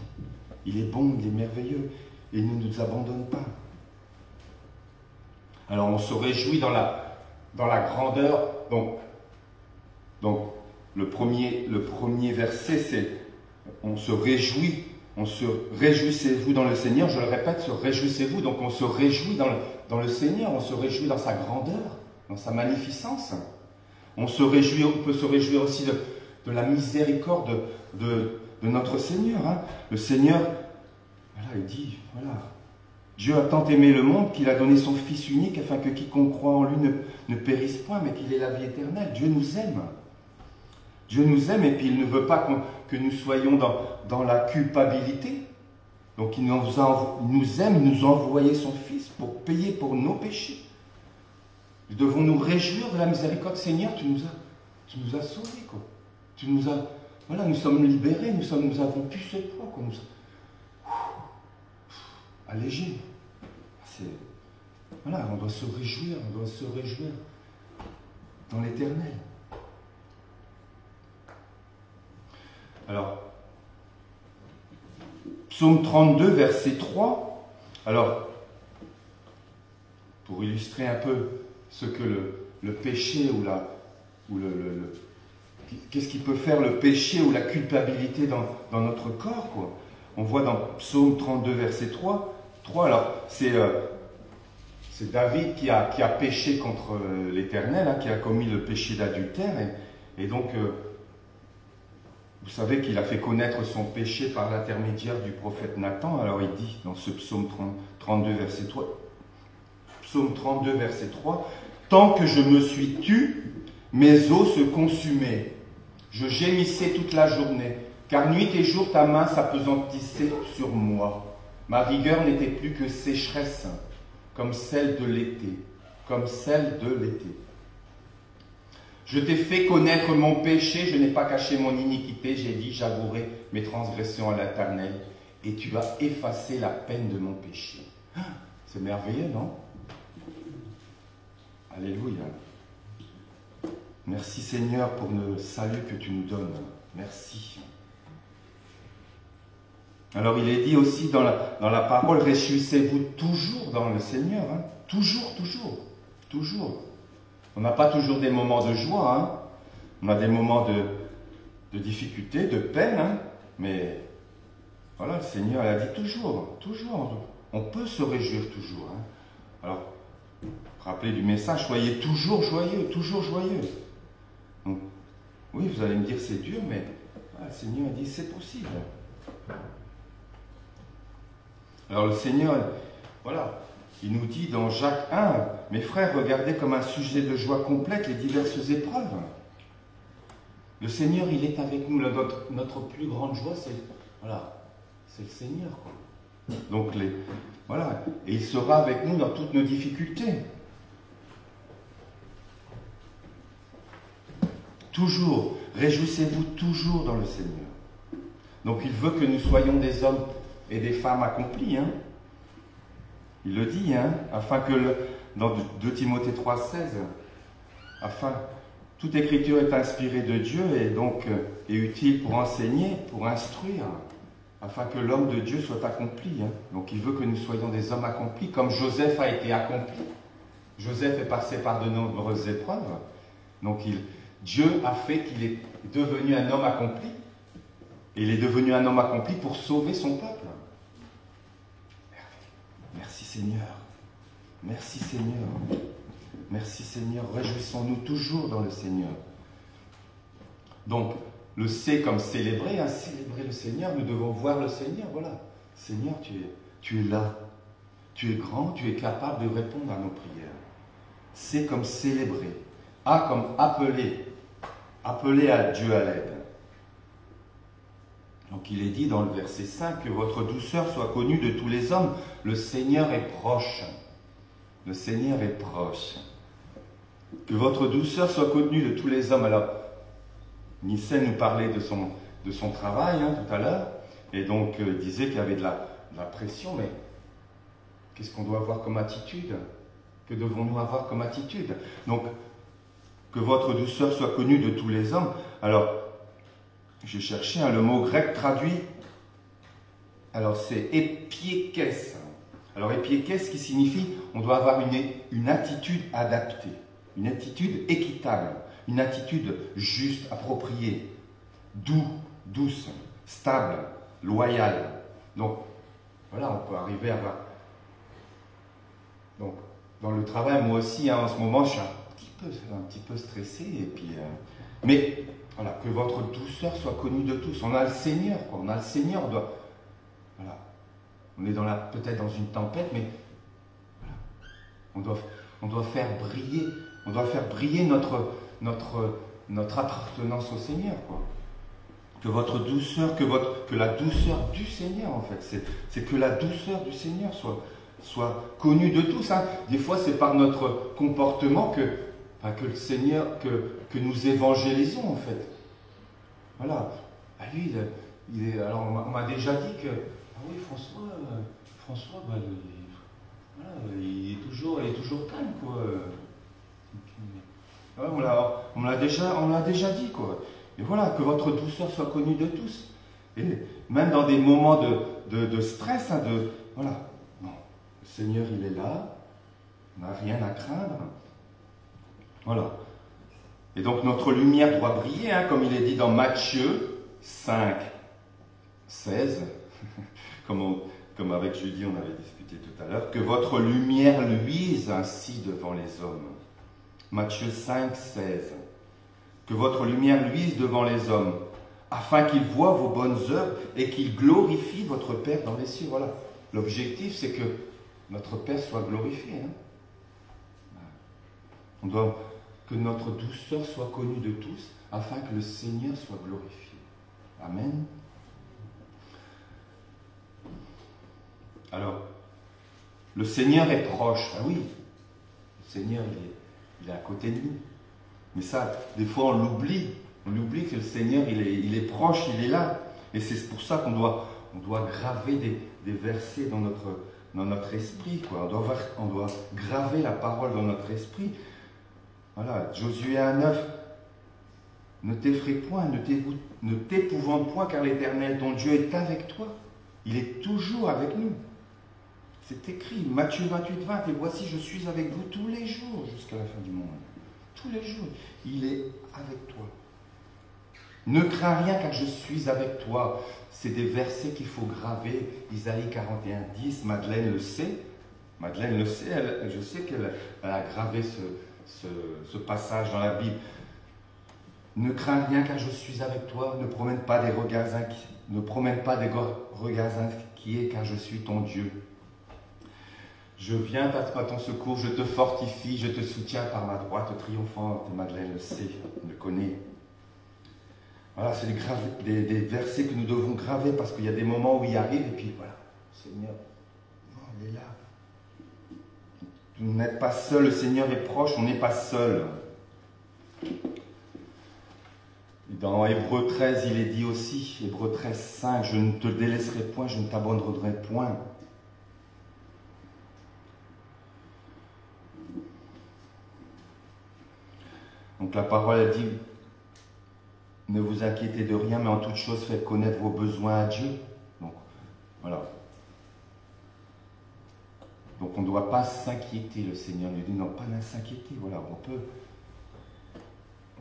Il est bon, il est merveilleux. Et il ne nous abandonne pas. Alors on se réjouit dans la grandeur. Donc le premier verset, c'est on se réjouit. Réjouissez-vous dans le Seigneur. Je le répète, réjouissez-vous. Donc on se réjouit dans le Seigneur. On se réjouit dans sa grandeur, dans sa magnificence. On peut se réjouir aussi de la miséricorde de notre Seigneur. Hein. Le Seigneur, voilà, il dit, voilà, Dieu a tant aimé le monde qu'il a donné son Fils unique afin que quiconque croit en lui ne périsse point, mais qu'il ait la vie éternelle. Dieu nous aime. Dieu nous aime et puis il ne veut pas que nous soyons dans la culpabilité. Donc il nous aime, il nous a envoyé son Fils pour payer pour nos péchés. Nous devons nous réjouir de la miséricorde. Seigneur, tu nous as sauvés, quoi. Voilà, nous sommes libérés, nous avons pu ce poids, quoi. Allégé. Voilà, on doit se réjouir dans l'Éternel. Alors, Psaume 32, verset 3. Alors, pour illustrer un peu ce que le péché qu'est-ce qui peut faire le péché ou la culpabilité dans notre corps, quoi. On voit dans Psaume 32, verset 3, alors c'est David qui a péché contre l'Éternel, hein, qui a commis le péché d'adultère, et donc vous savez qu'il a fait connaître son péché par l'intermédiaire du prophète Nathan. Alors il dit dans ce psaume 32, verset 3, psaume 32, verset 3, « Tant que je me suis tu, mes os se consumaient. Je gémissais toute la journée, car nuit et jour ta main s'apesantissait sur moi. Ma vigueur n'était plus que sécheresse, comme celle de l'été, comme celle de l'été. Je t'ai fait connaître mon péché, je n'ai pas caché mon iniquité, j'ai dit, j'avouerai mes transgressions à l'Éternel, et tu as effacé la peine de mon péché. » C'est merveilleux, non? Alléluia. Merci Seigneur pour le salut que tu nous donnes. Merci. Alors il est dit aussi dans la parole, réjouissez-vous toujours dans le Seigneur. Hein? Toujours, toujours, toujours. On n'a pas toujours des moments de joie, hein? On a des moments de difficulté, de peine, hein? Mais voilà, le Seigneur a dit toujours, toujours. On peut se réjouir toujours. Hein? Alors, rappelez du message, soyez toujours joyeux, toujours joyeux. Donc, oui, vous allez me dire c'est dur, mais voilà, le Seigneur a dit c'est possible. Alors le Seigneur, voilà, il nous dit dans Jacques 1, mes frères, regardez comme un sujet de joie complète les diverses épreuves. Le Seigneur, il est avec nous. Notre plus grande joie, c'est le Seigneur, quoi. Donc voilà, et il sera avec nous dans toutes nos difficultés. Toujours, réjouissez-vous toujours dans le Seigneur. Donc il veut que nous soyons des hommes et des femmes accomplis. Hein. Il le dit, hein, afin que, dans 2 Timothée 3, 16, toute écriture est inspirée de Dieu et donc est utile pour enseigner, pour instruire, afin que l'homme de Dieu soit accompli. Hein. Donc il veut que nous soyons des hommes accomplis, comme Joseph a été accompli. Joseph est passé par de nombreuses épreuves. Donc Dieu a fait qu'il est devenu un homme accompli. Et il est devenu un homme accompli pour sauver son peuple. Merci Seigneur. Merci Seigneur. Merci Seigneur. Réjouissons-nous toujours dans le Seigneur. Donc, le C comme célébrer, hein, célébrer le Seigneur, nous devons voir le Seigneur, voilà. Seigneur, tu es là, tu es grand, tu es capable de répondre à nos prières. C comme célébrer, A comme appeler, appeler à Dieu à l'aide. Donc il est dit dans le verset 5 que votre douceur soit connue de tous les hommes, le Seigneur est proche. Le Seigneur est proche. Que votre douceur soit connue de tous les hommes. Alors, Nissen nous parlait de son travail hein, tout à l'heure, et donc il disait qu'il y avait de la pression, mais qu'est-ce qu'on doit avoir comme attitude? Que devons-nous avoir comme attitude? Donc, que votre douceur soit connue de tous les hommes. Alors, j'ai cherché hein, le mot grec traduit, alors c'est épiékès. Alors épiékès qui signifie, on doit avoir une attitude adaptée, une attitude équitable, une attitude juste, appropriée, douce, stable, loyale. Donc, voilà, on peut arriver à avoir... Donc, dans le travail, moi aussi, hein, en ce moment, je suis un petit peu stressé, et puis... mais, voilà, que votre douceur soit connue de tous. On a le Seigneur, quoi. On a le Seigneur, voilà. On est peut-être dans une tempête, mais voilà. On doit faire briller notre appartenance au Seigneur, quoi. Que votre douceur, que la douceur du Seigneur, en fait, c'est que la douceur du Seigneur soit connue de tous. Hein. Des fois, c'est par notre comportement que le Seigneur, que nous évangélisons, en fait. Voilà. Ah, lui, alors on m'a déjà dit que, ah oui, François, bah, il est toujours calme, quoi. On me l'a déjà dit, quoi. Et voilà, que votre douceur soit connue de tous. Et même dans des moments de stress, hein, voilà. Non, le Seigneur, il est là. On n'a rien à craindre. Voilà. Et donc notre lumière doit briller, hein, comme il est dit dans Matthieu 5, 16, comme avec Judy on avait discuté tout à l'heure, que votre lumière luise ainsi devant les hommes. Matthieu 5, 16. Que votre lumière luise devant les hommes, afin qu'ils voient vos bonnes œuvres et qu'ils glorifient votre Père dans les cieux. Voilà. L'objectif, c'est que notre Père soit glorifié. Hein. On doit... Que notre douceur soit connue de tous, afin que le Seigneur soit glorifié. Amen. Alors, le Seigneur est proche. Ah oui, le Seigneur, il est à côté de nous. Mais ça, des fois, on l'oublie. On oublie que le Seigneur, il est proche, il est là. Et c'est pour ça qu'on doit graver des versets dans notre esprit, quoi. On doit graver la parole dans notre esprit. Voilà, Josué 1,9, ne t'effraie point, ne t'épouvante point, car l'Éternel, ton Dieu, est avec toi. Il est toujours avec nous. C'est écrit, Matthieu 28,20, et voici, je suis avec vous tous les jours jusqu'à la fin du monde. Tous les jours, il est avec toi. Ne crains rien, car je suis avec toi. C'est des versets qu'il faut graver. Isaïe 41,10, Madeleine le sait. Madeleine le sait, je sais qu'elle a gravé ce passage dans la Bible. Ne crains rien car je suis avec toi, ne promène pas des regards inquiets car je suis ton Dieu. Je viens à ton secours, je te fortifie, je te soutiens par ma droite triomphante. Et Madeleine le sait, le connaît. Voilà, c'est des versets que nous devons graver parce qu'il y a des moments où il arrive et puis voilà, Seigneur, il est là. Vous n'êtes pas seul, le Seigneur est proche, on n'est pas seul. Dans Hébreux 13, il est dit aussi, Hébreux 13, 5, je ne te délaisserai point, je ne t'abandonnerai point. Donc la parole a dit, ne vous inquiétez de rien, mais en toute chose faites connaître vos besoins à Dieu. Donc voilà. Donc on ne doit pas s'inquiéter, le Seigneur nous dit non, pas s'inquiéter, voilà, on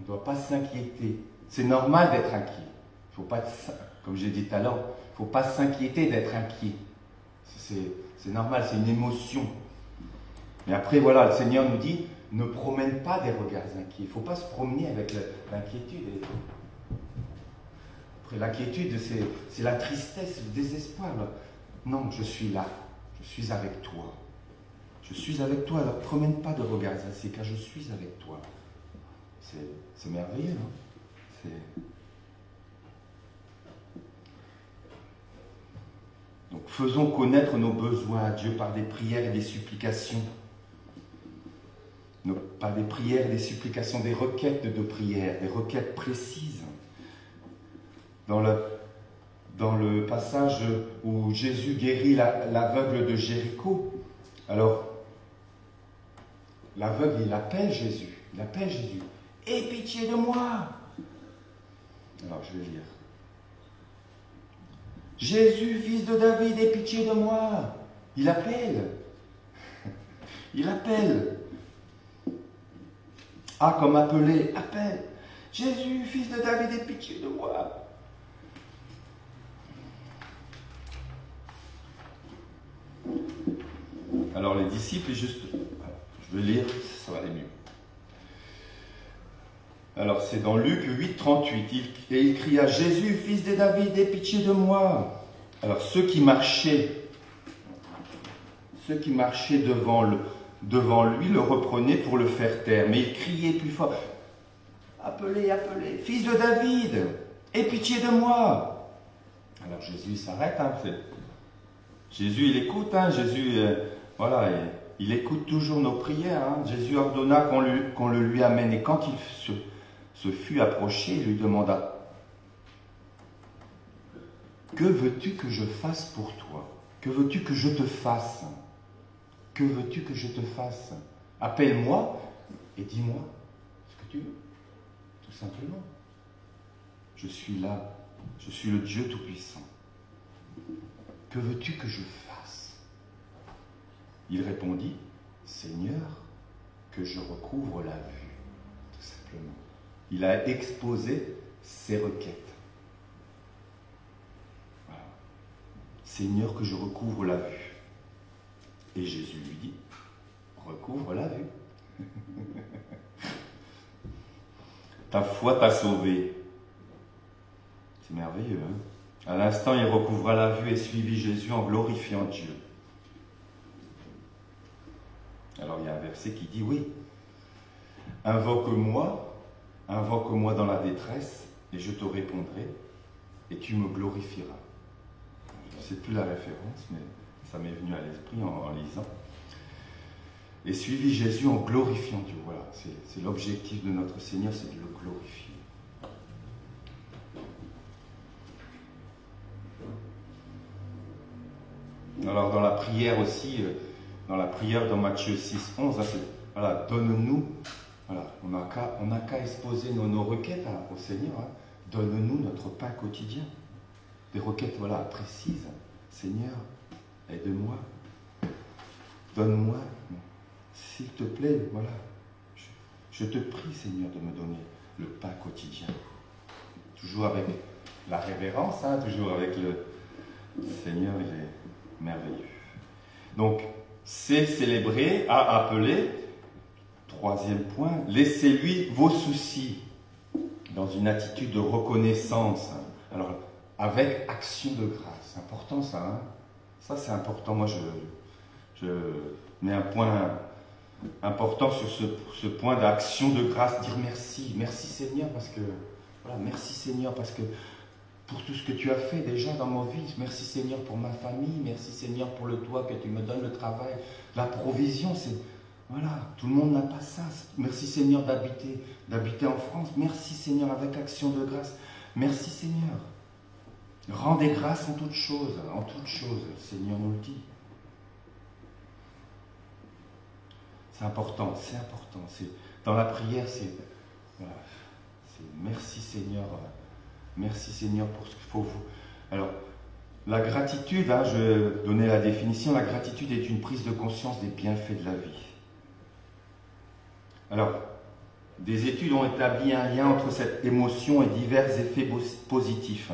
ne doit pas s'inquiéter. C'est normal d'être inquiet. Il faut pas, comme j'ai dit tout à l'heure, il ne faut pas s'inquiéter d'être inquiet. C'est normal, c'est une émotion. Mais après, voilà, le Seigneur nous dit, ne promène pas des regards inquiets. Il ne faut pas se promener avec l'inquiétude. Après, l'inquiétude, c'est la tristesse, le désespoir. Non, je suis là. Je suis avec toi. Je suis avec toi. Alors, ne promène pas de regard assez, car je suis avec toi. C'est merveilleux, non? Donc, faisons connaître nos besoins à Dieu par des prières et des supplications. Par des prières et des supplications, des requêtes de prière, des requêtes précises. Dans le passage où Jésus guérit l'aveugle de Jéricho, alors, l'aveugle, il appelle Jésus. Il appelle Jésus. « Aie pitié de moi !» Alors, je vais lire. « Jésus, fils de David, aie pitié de moi !» Il appelle. Il appelle. Ah, comme appeler, appelle. « Jésus, fils de David, aie pitié de moi !» Alors les disciples, je vais lire, ça va aller mieux. Alors c'est dans Luc 8, 38, et il cria « Jésus, fils de David, aie pitié de moi !» Alors ceux qui marchaient devant lui le reprenaient pour le faire taire, mais il criait plus fort « Appelez, appelez, fils de David, aie pitié de moi !» Alors Jésus s'arrête, Jésus il écoute, Jésus... Voilà, il écoute toujours nos prières. Jésus ordonna qu'on le lui amène. Et quand il se fut approché, il lui demanda « Que veux-tu que je fasse pour toi? Que veux-tu que je te fasse? Que veux-tu que je te fasse? Appelle-moi et dis-moi ce que tu veux. » Tout simplement. Je suis là. Je suis le Dieu Tout-Puissant. Que veux-tu que je fasse? Il répondit, « Seigneur, que je recouvre la vue. » Tout simplement. Il a exposé ses requêtes. Voilà. « Seigneur, que je recouvre la vue. » Et Jésus lui dit, « Recouvre la vue. » Ta foi t'a sauvé. C'est merveilleux, À l'instant, il recouvra la vue et suivit Jésus en glorifiant Dieu. Alors il y a un verset qui dit, oui, invoque-moi dans la détresse, et je te répondrai, et tu me glorifieras. Je ne sais plus la référence, mais ça m'est venu à l'esprit en lisant. Et suivi Jésus en glorifiant Dieu. Voilà, c'est l'objectif de notre Seigneur, c'est de le glorifier. Alors dans la prière aussi, dans la prière dans Matthieu 6, 11, voilà, donne-nous, voilà, on n'a qu'à exposer nos requêtes au Seigneur, donne-nous notre pain quotidien. Des requêtes, voilà, précises. Seigneur, aide-moi, donne-moi, s'il te plaît, voilà. Je te prie, Seigneur, de me donner le pain quotidien. Toujours avec la révérence, toujours avec le Seigneur, il est merveilleux. Donc, c'est célébrer, à appeler. Troisième point, laissez-lui vos soucis dans une attitude de reconnaissance. Alors, avec action de grâce. C'est important ça, Ça, c'est important. Moi, je mets un point important sur ce point d'action de grâce. Dire merci. Merci Seigneur parce que... Voilà, merci Seigneur parce que pour tout ce que tu as fait déjà dans ma vie. Merci Seigneur pour ma famille. Merci Seigneur pour le toit que tu me donnes, le travail, la provision. Voilà, tout le monde n'a pas ça. Merci Seigneur d'habiter en France. Merci Seigneur avec action de grâce. Merci Seigneur. Rendez grâce en toutes choses. En toutes choses, Seigneur nous le dit. C'est important, c'est important. Dans la prière, voilà, merci Seigneur. Merci Seigneur pour ce qu'il faut vous. Alors, la gratitude, je vais donner la définition, la gratitude est une prise de conscience des bienfaits de la vie. Alors, des études ont établi un lien entre cette émotion et divers effets positifs.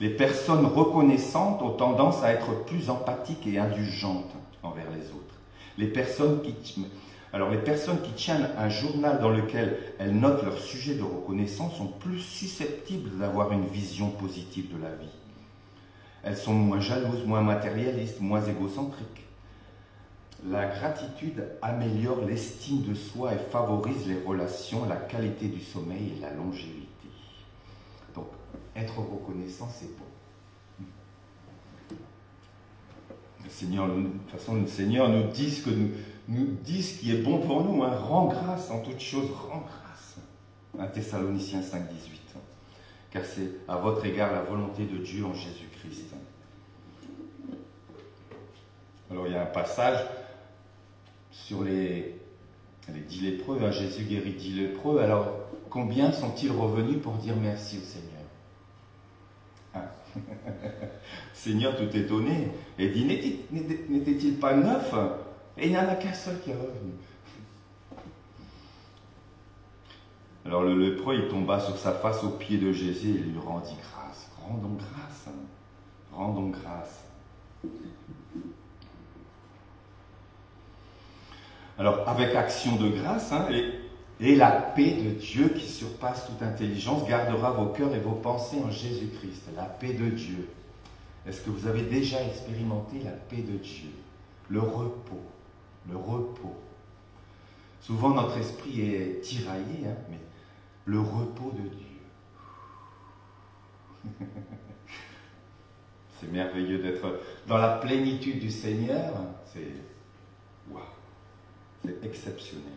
Les personnes reconnaissantes ont tendance à être plus empathiques et indulgentes envers les autres. Les personnes qui... Alors les personnes qui tiennent un journal dans lequel elles notent leur sujet de reconnaissance sont plus susceptibles d'avoir une vision positive de la vie. Elles sont moins jalouses, moins matérialistes, moins égocentriques. La gratitude améliore l'estime de soi et favorise les relations, la qualité du sommeil et la longévité. Donc, être reconnaissant, c'est bon. Le Seigneur, de toute façon, le Seigneur nous dit ce qui est bon pour nous. Hein. Rends grâce en toutes choses, rends grâce. 1 Thessaloniciens 5, 18. Car c'est à votre égard la volonté de Dieu en Jésus-Christ. Alors, il y a un passage sur les 10 lépreux. Hein. Jésus guérit 10 lépreux. Alors, combien sont-ils revenus pour dire merci au Seigneur? Seigneur tout étonné et dit, n'était-il pas 9? Et il n'y en a qu'un seul qui est revenu. Alors le lépreux, il tomba sur sa face aux pieds de Jésus et lui rendit grâce. Rendons grâce. Rendons grâce. Alors avec action de grâce, hein, et la paix de Dieu qui surpasse toute intelligence gardera vos cœurs et vos pensées en Jésus-Christ. La paix de Dieu. Est-ce que vous avez déjà expérimenté la paix de Dieu? Le repos. Le repos. Souvent notre esprit est tiraillé, hein, mais le repos de Dieu. C'est merveilleux d'être dans la plénitude du Seigneur. C'est waouh, c'est exceptionnel.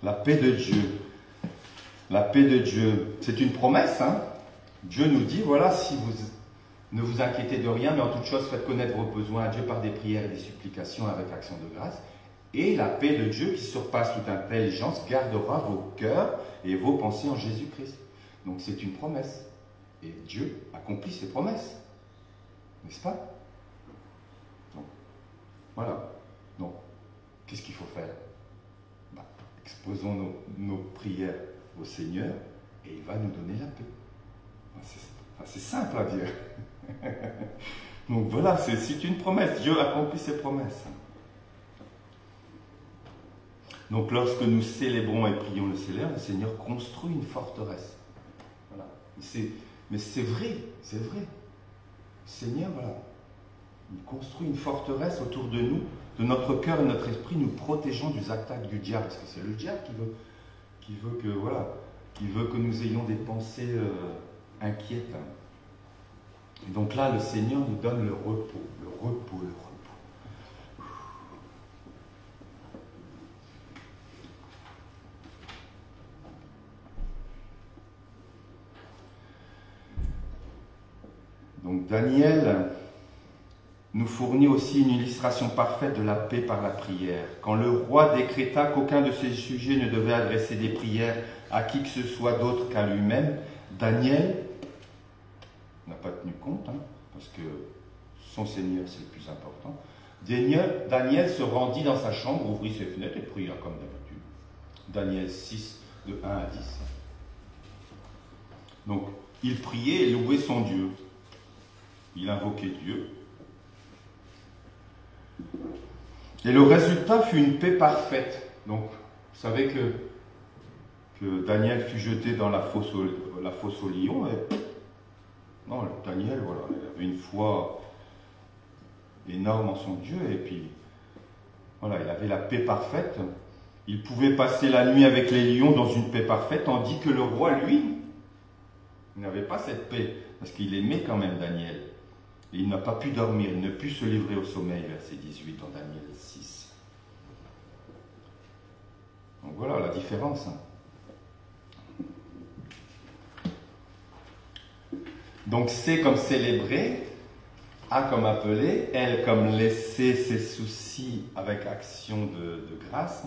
La paix de Dieu. La paix de Dieu. C'est une promesse. Hein? Dieu nous dit, voilà, si vous ne vous inquiétez de rien, mais en toute chose, faites connaître vos besoins à Dieu par des prières et des supplications avec action de grâce. Et la paix de Dieu qui surpasse toute intelligence gardera vos cœurs et vos pensées en Jésus-Christ. Donc c'est une promesse. Et Dieu accomplit ses promesses. N'est-ce pas? Donc, voilà. Donc, qu'est-ce qu'il faut faire? Exposons nos prières au Seigneur et il va nous donner la paix. C'est simple à dire. Donc voilà, c'est une promesse. Dieu accomplit ses promesses. Donc lorsque nous célébrons et prions le Seigneur construit une forteresse. Voilà. Mais c'est vrai, c'est vrai. Le Seigneur, voilà, il construit une forteresse autour de nous, de notre cœur et de notre esprit, nous protégeant des attaques du diable, parce que c'est le diable qui veut que nous ayons des pensées inquiètes. Et donc là, le Seigneur nous donne le repos, le repos, le repos. Donc Daniel nous fournit aussi une illustration parfaite de la paix par la prière. Quand le roi décréta qu'aucun de ses sujets ne devait adresser des prières à qui que ce soit d'autre qu'à lui-même, Daniel n'a pas tenu compte, hein, parce que son Seigneur c'est le plus important. Daniel se rendit dans sa chambre, ouvrit ses fenêtres et pria comme d'habitude. Daniel 6, de 1 à 10. Donc, il priait et louait son Dieu. Il invoquait Dieu. Et le résultat fut une paix parfaite. Donc, vous savez que Daniel fut jeté dans la fosse au lion. Et non, Daniel, voilà, il avait une foi énorme en son Dieu. Et puis, voilà, il avait la paix parfaite. Il pouvait passer la nuit avec les lions dans une paix parfaite, tandis que le roi, lui, n'avait pas cette paix, parce qu'il aimait quand même Daniel. Et il n'a pas pu dormir, il ne put se livrer au sommeil, verset 18 dans Daniel 6. Donc voilà la différence. Donc C comme célébrer, A comme appeler, L comme laisser ses soucis avec action de grâce,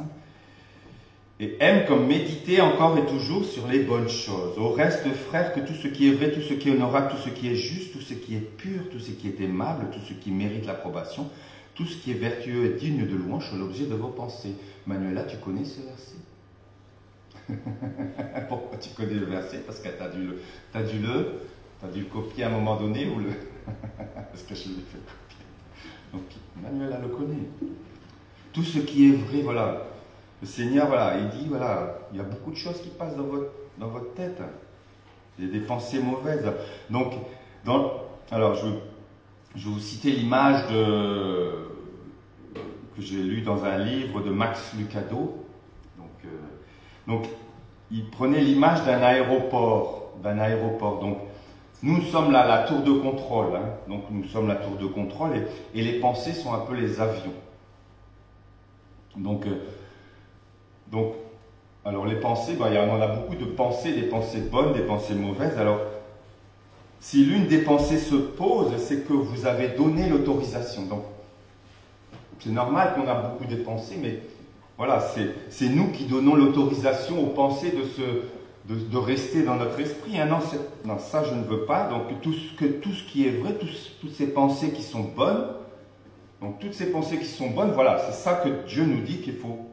et M comme méditer encore et toujours sur les bonnes choses. Au reste, frères, que tout ce qui est vrai, tout ce qui est honorable, tout ce qui est juste, tout ce qui est pur, tout ce qui est aimable, tout ce qui mérite l'approbation, tout ce qui est vertueux et digne de louange soit l'objet de vos pensées. Manuela, tu connais ce verset? Pourquoi tu connais le verset? Parce que tu as dû le copier à un moment donné ou le... Parce que je l'ai fait copier. Donc, Manuela le connaît. Tout ce qui est vrai, voilà. Le Seigneur, voilà, il dit, voilà, il y a beaucoup de choses qui passent dans votre tête. Il y a des pensées mauvaises. Donc, alors, je vais vous citer l'image que j'ai lue dans un livre de Max Lucado. Donc, il prenait l'image d'un aéroport. Donc, nous sommes là, la tour de contrôle. Hein. Donc, nous sommes la tour de contrôle et les pensées sont un peu les avions. Donc, alors les pensées, ben, on a beaucoup de pensées, des pensées bonnes, des pensées mauvaises. Alors, si l'une des pensées se pose, c'est que vous avez donné l'autorisation. Donc, c'est normal qu'on a beaucoup de pensées, mais voilà, c'est nous qui donnons l'autorisation aux pensées de rester dans notre esprit. Hein. Non, ça je ne veux pas. Donc, tout ce qui est vrai, toutes ces pensées qui sont bonnes, donc toutes ces pensées qui sont bonnes, voilà, c'est ça que Dieu nous dit qu'il faut.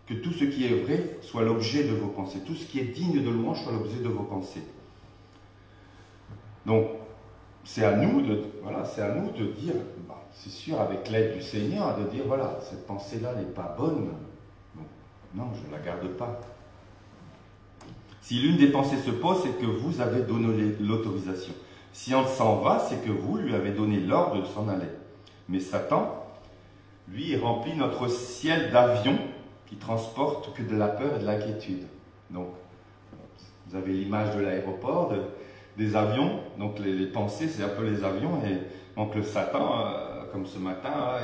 Que tout ce qui est vrai soit l'objet de vos pensées. Tout ce qui est digne de louange soit l'objet de vos pensées. Donc, c'est à nous de dire, bah, c'est sûr, avec l'aide du Seigneur, de dire, voilà, cette pensée-là n'est pas bonne. Donc, non, je ne la garde pas. Si l'une des pensées se pose, c'est que vous avez donné l'autorisation. Si on s'en va, c'est que vous lui avez donné l'ordre de s'en aller. Mais Satan, lui, il remplit notre ciel d'avions qui transportent que de la peur et de l'inquiétude. Donc, vous avez l'image de l'aéroport, des avions. Donc, les pensées, c'est un peu les avions. Et donc, le Satan, comme ce matin,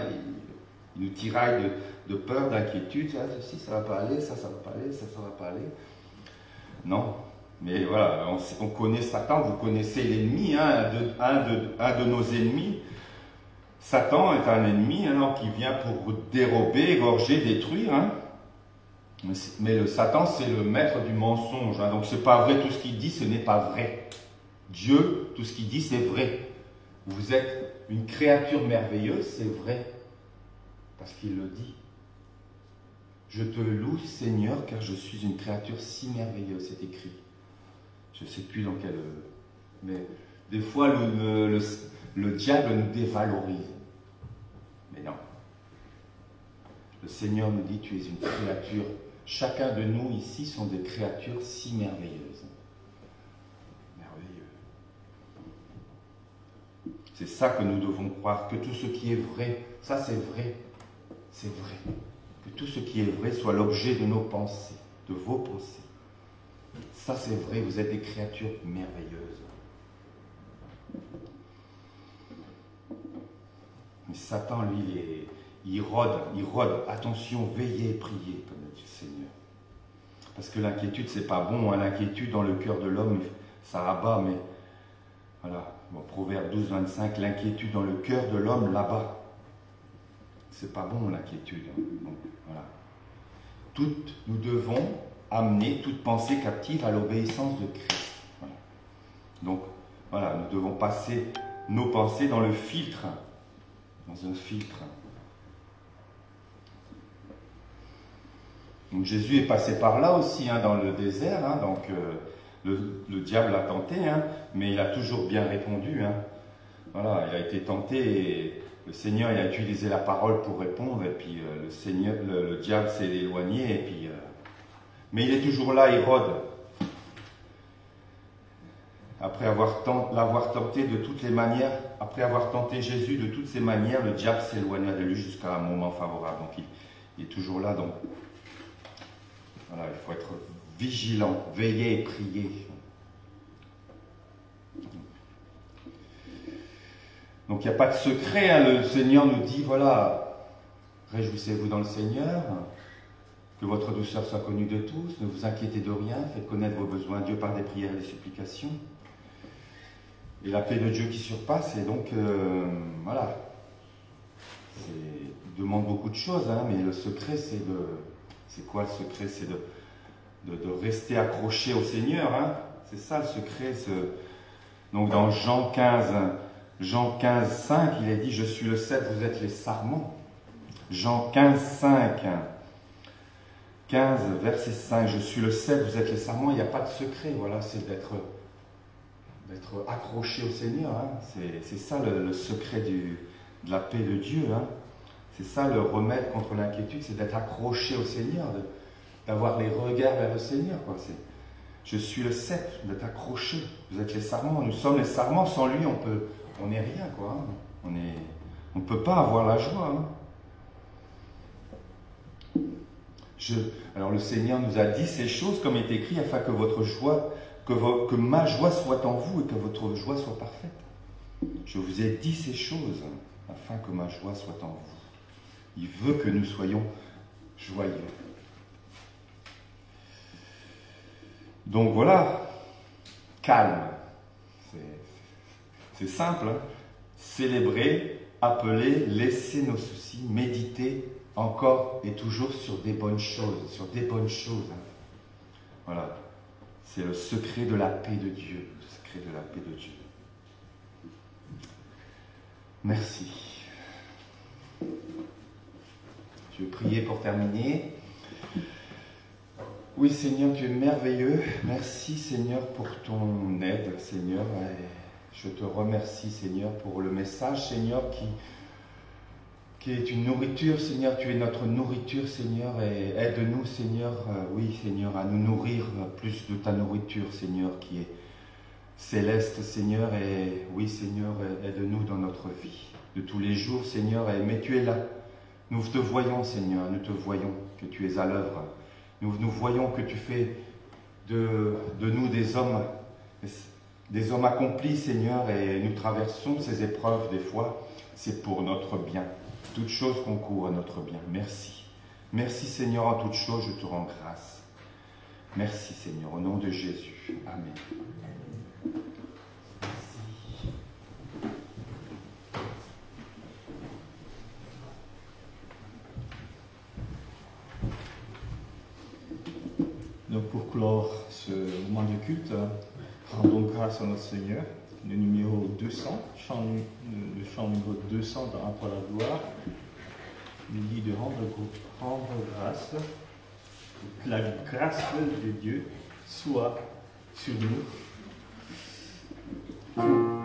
il nous tiraille de peur, d'inquiétude. Ah, ceci, ça ne va pas aller, ça ne va pas aller, ça ne va pas aller. Non. Mais voilà, on connaît Satan, vous connaissez l'ennemi, hein, un de nos ennemis. Satan est un ennemi qui vient pour dérober, égorger, détruire. Hein. Mais le Satan, c'est le maître du mensonge. Hein. Donc, ce n'est pas vrai, tout ce qu'il dit, ce n'est pas vrai. Dieu, tout ce qu'il dit, c'est vrai. Vous êtes une créature merveilleuse, c'est vrai. Parce qu'il le dit. Je te loue, Seigneur, car je suis une créature si merveilleuse, c'est écrit. Je ne sais plus dans quel... Mais des fois, le diable nous dévalorise. Mais non. Le Seigneur nous dit, tu es une créature. Chacun de nous ici sont des créatures si merveilleuses. Merveilleux. C'est ça que nous devons croire, que tout ce qui est vrai, ça c'est vrai. C'est vrai. Que tout ce qui est vrai soit l'objet de nos pensées, de vos pensées. Ça c'est vrai, vous êtes des créatures merveilleuses. Mais Satan, lui, il rôde. Attention, veillez et priez, comme dit le Seigneur. Parce que l'inquiétude, c'est pas bon. Hein. L'inquiétude dans le cœur de l'homme, ça abat. Mais voilà, bon, Proverbe 12, 25, l'inquiétude dans le cœur de l'homme l'abat. C'est pas bon, l'inquiétude. Hein. Donc, voilà. Nous devons amener toute pensée captive à l'obéissance de Christ. Voilà. Donc, voilà, nous devons passer nos pensées dans le filtre. Dans un filtre. Donc Jésus est passé par là aussi, hein, dans le désert. Hein, donc le diable l'a tenté, hein, mais il a toujours bien répondu. Hein. Voilà, il a été tenté et le Seigneur il a utilisé la parole pour répondre. Et puis le diable s'est éloigné. Et puis, mais il est toujours là, il rôde. Après l'avoir tenté de toutes les manières, après avoir tenté Jésus de toutes ces manières, le diable s'éloigna de lui jusqu'à un moment favorable. Donc il est toujours là. Donc voilà, il faut être vigilant, veiller et prier. Donc il n'y a pas de secret. Hein. Le Seigneur nous dit, voilà, réjouissez-vous dans le Seigneur, que votre douceur soit connue de tous, ne vous inquiétez de rien, faites connaître vos besoins à Dieu par des prières et des supplications. Et la paix de Dieu qui surpasse, et donc, voilà. Il demande beaucoup de choses, hein, mais le secret, c'est de... C'est quoi le secret? C'est de rester accroché au Seigneur. Hein. C'est ça le secret. Donc dans Jean 15, 5, il est dit, je suis le cèdre, vous êtes les sarments. Jean 15, 5. 15, verset 5, je suis le cèdre, vous êtes les sarments. Il n'y a pas de secret. Voilà, c'est d'être accroché au Seigneur. Hein. C'est ça le secret de la paix de Dieu. Hein. C'est ça le remède contre l'inquiétude, c'est d'être accroché au Seigneur, d'avoir les regards vers le Seigneur, quoi. Je suis le sceptre, d'être accroché. Vous êtes les sarments, nous sommes les sarments. Sans lui, on n'est rien, quoi. On ne peut pas avoir la joie. Alors le Seigneur nous a dit ces choses comme est écrit, afin que votre joie, que ma joie soit en vous et que votre joie soit parfaite. Je vous ai dit ces choses afin que ma joie soit en vous. Il veut que nous soyons joyeux. Donc voilà, calme. C'est simple. Hein? Célébrer, appeler, laisser nos soucis, méditer encore et toujours sur des bonnes choses. Sur des bonnes choses. Hein? Voilà. C'est le secret de la paix de Dieu. Le secret de la paix de Dieu. Merci. Je vais prier pour terminer. Oui, Seigneur, tu es merveilleux. Merci, Seigneur, pour ton aide, Seigneur. Et je te remercie, Seigneur, pour le message, Seigneur, qui est une nourriture, Seigneur. Tu es notre nourriture, Seigneur. Et aide-nous, Seigneur, oui, Seigneur, à nous nourrir plus de ta nourriture, Seigneur, qui est céleste, Seigneur. Et oui, Seigneur, aide-nous dans notre vie de tous les jours, Seigneur. Mais tu es là. Nous te voyons, Seigneur. Nous te voyons que tu es à l'œuvre. Nous voyons que tu fais de nous des hommes accomplis, Seigneur, et nous traversons ces épreuves des fois. C'est pour notre bien. Toutes choses concourent à notre bien. Merci. Merci, Seigneur, en toutes choses, je te rends grâce. Merci, Seigneur, au nom de Jésus. Amen. Donc pour clore ce moment de culte, rendons grâce à notre Seigneur. Le numéro 200, le chant numéro 200 dans Après la gloire, nous dit de rendre grâce, que la grâce de Dieu soit sur nous.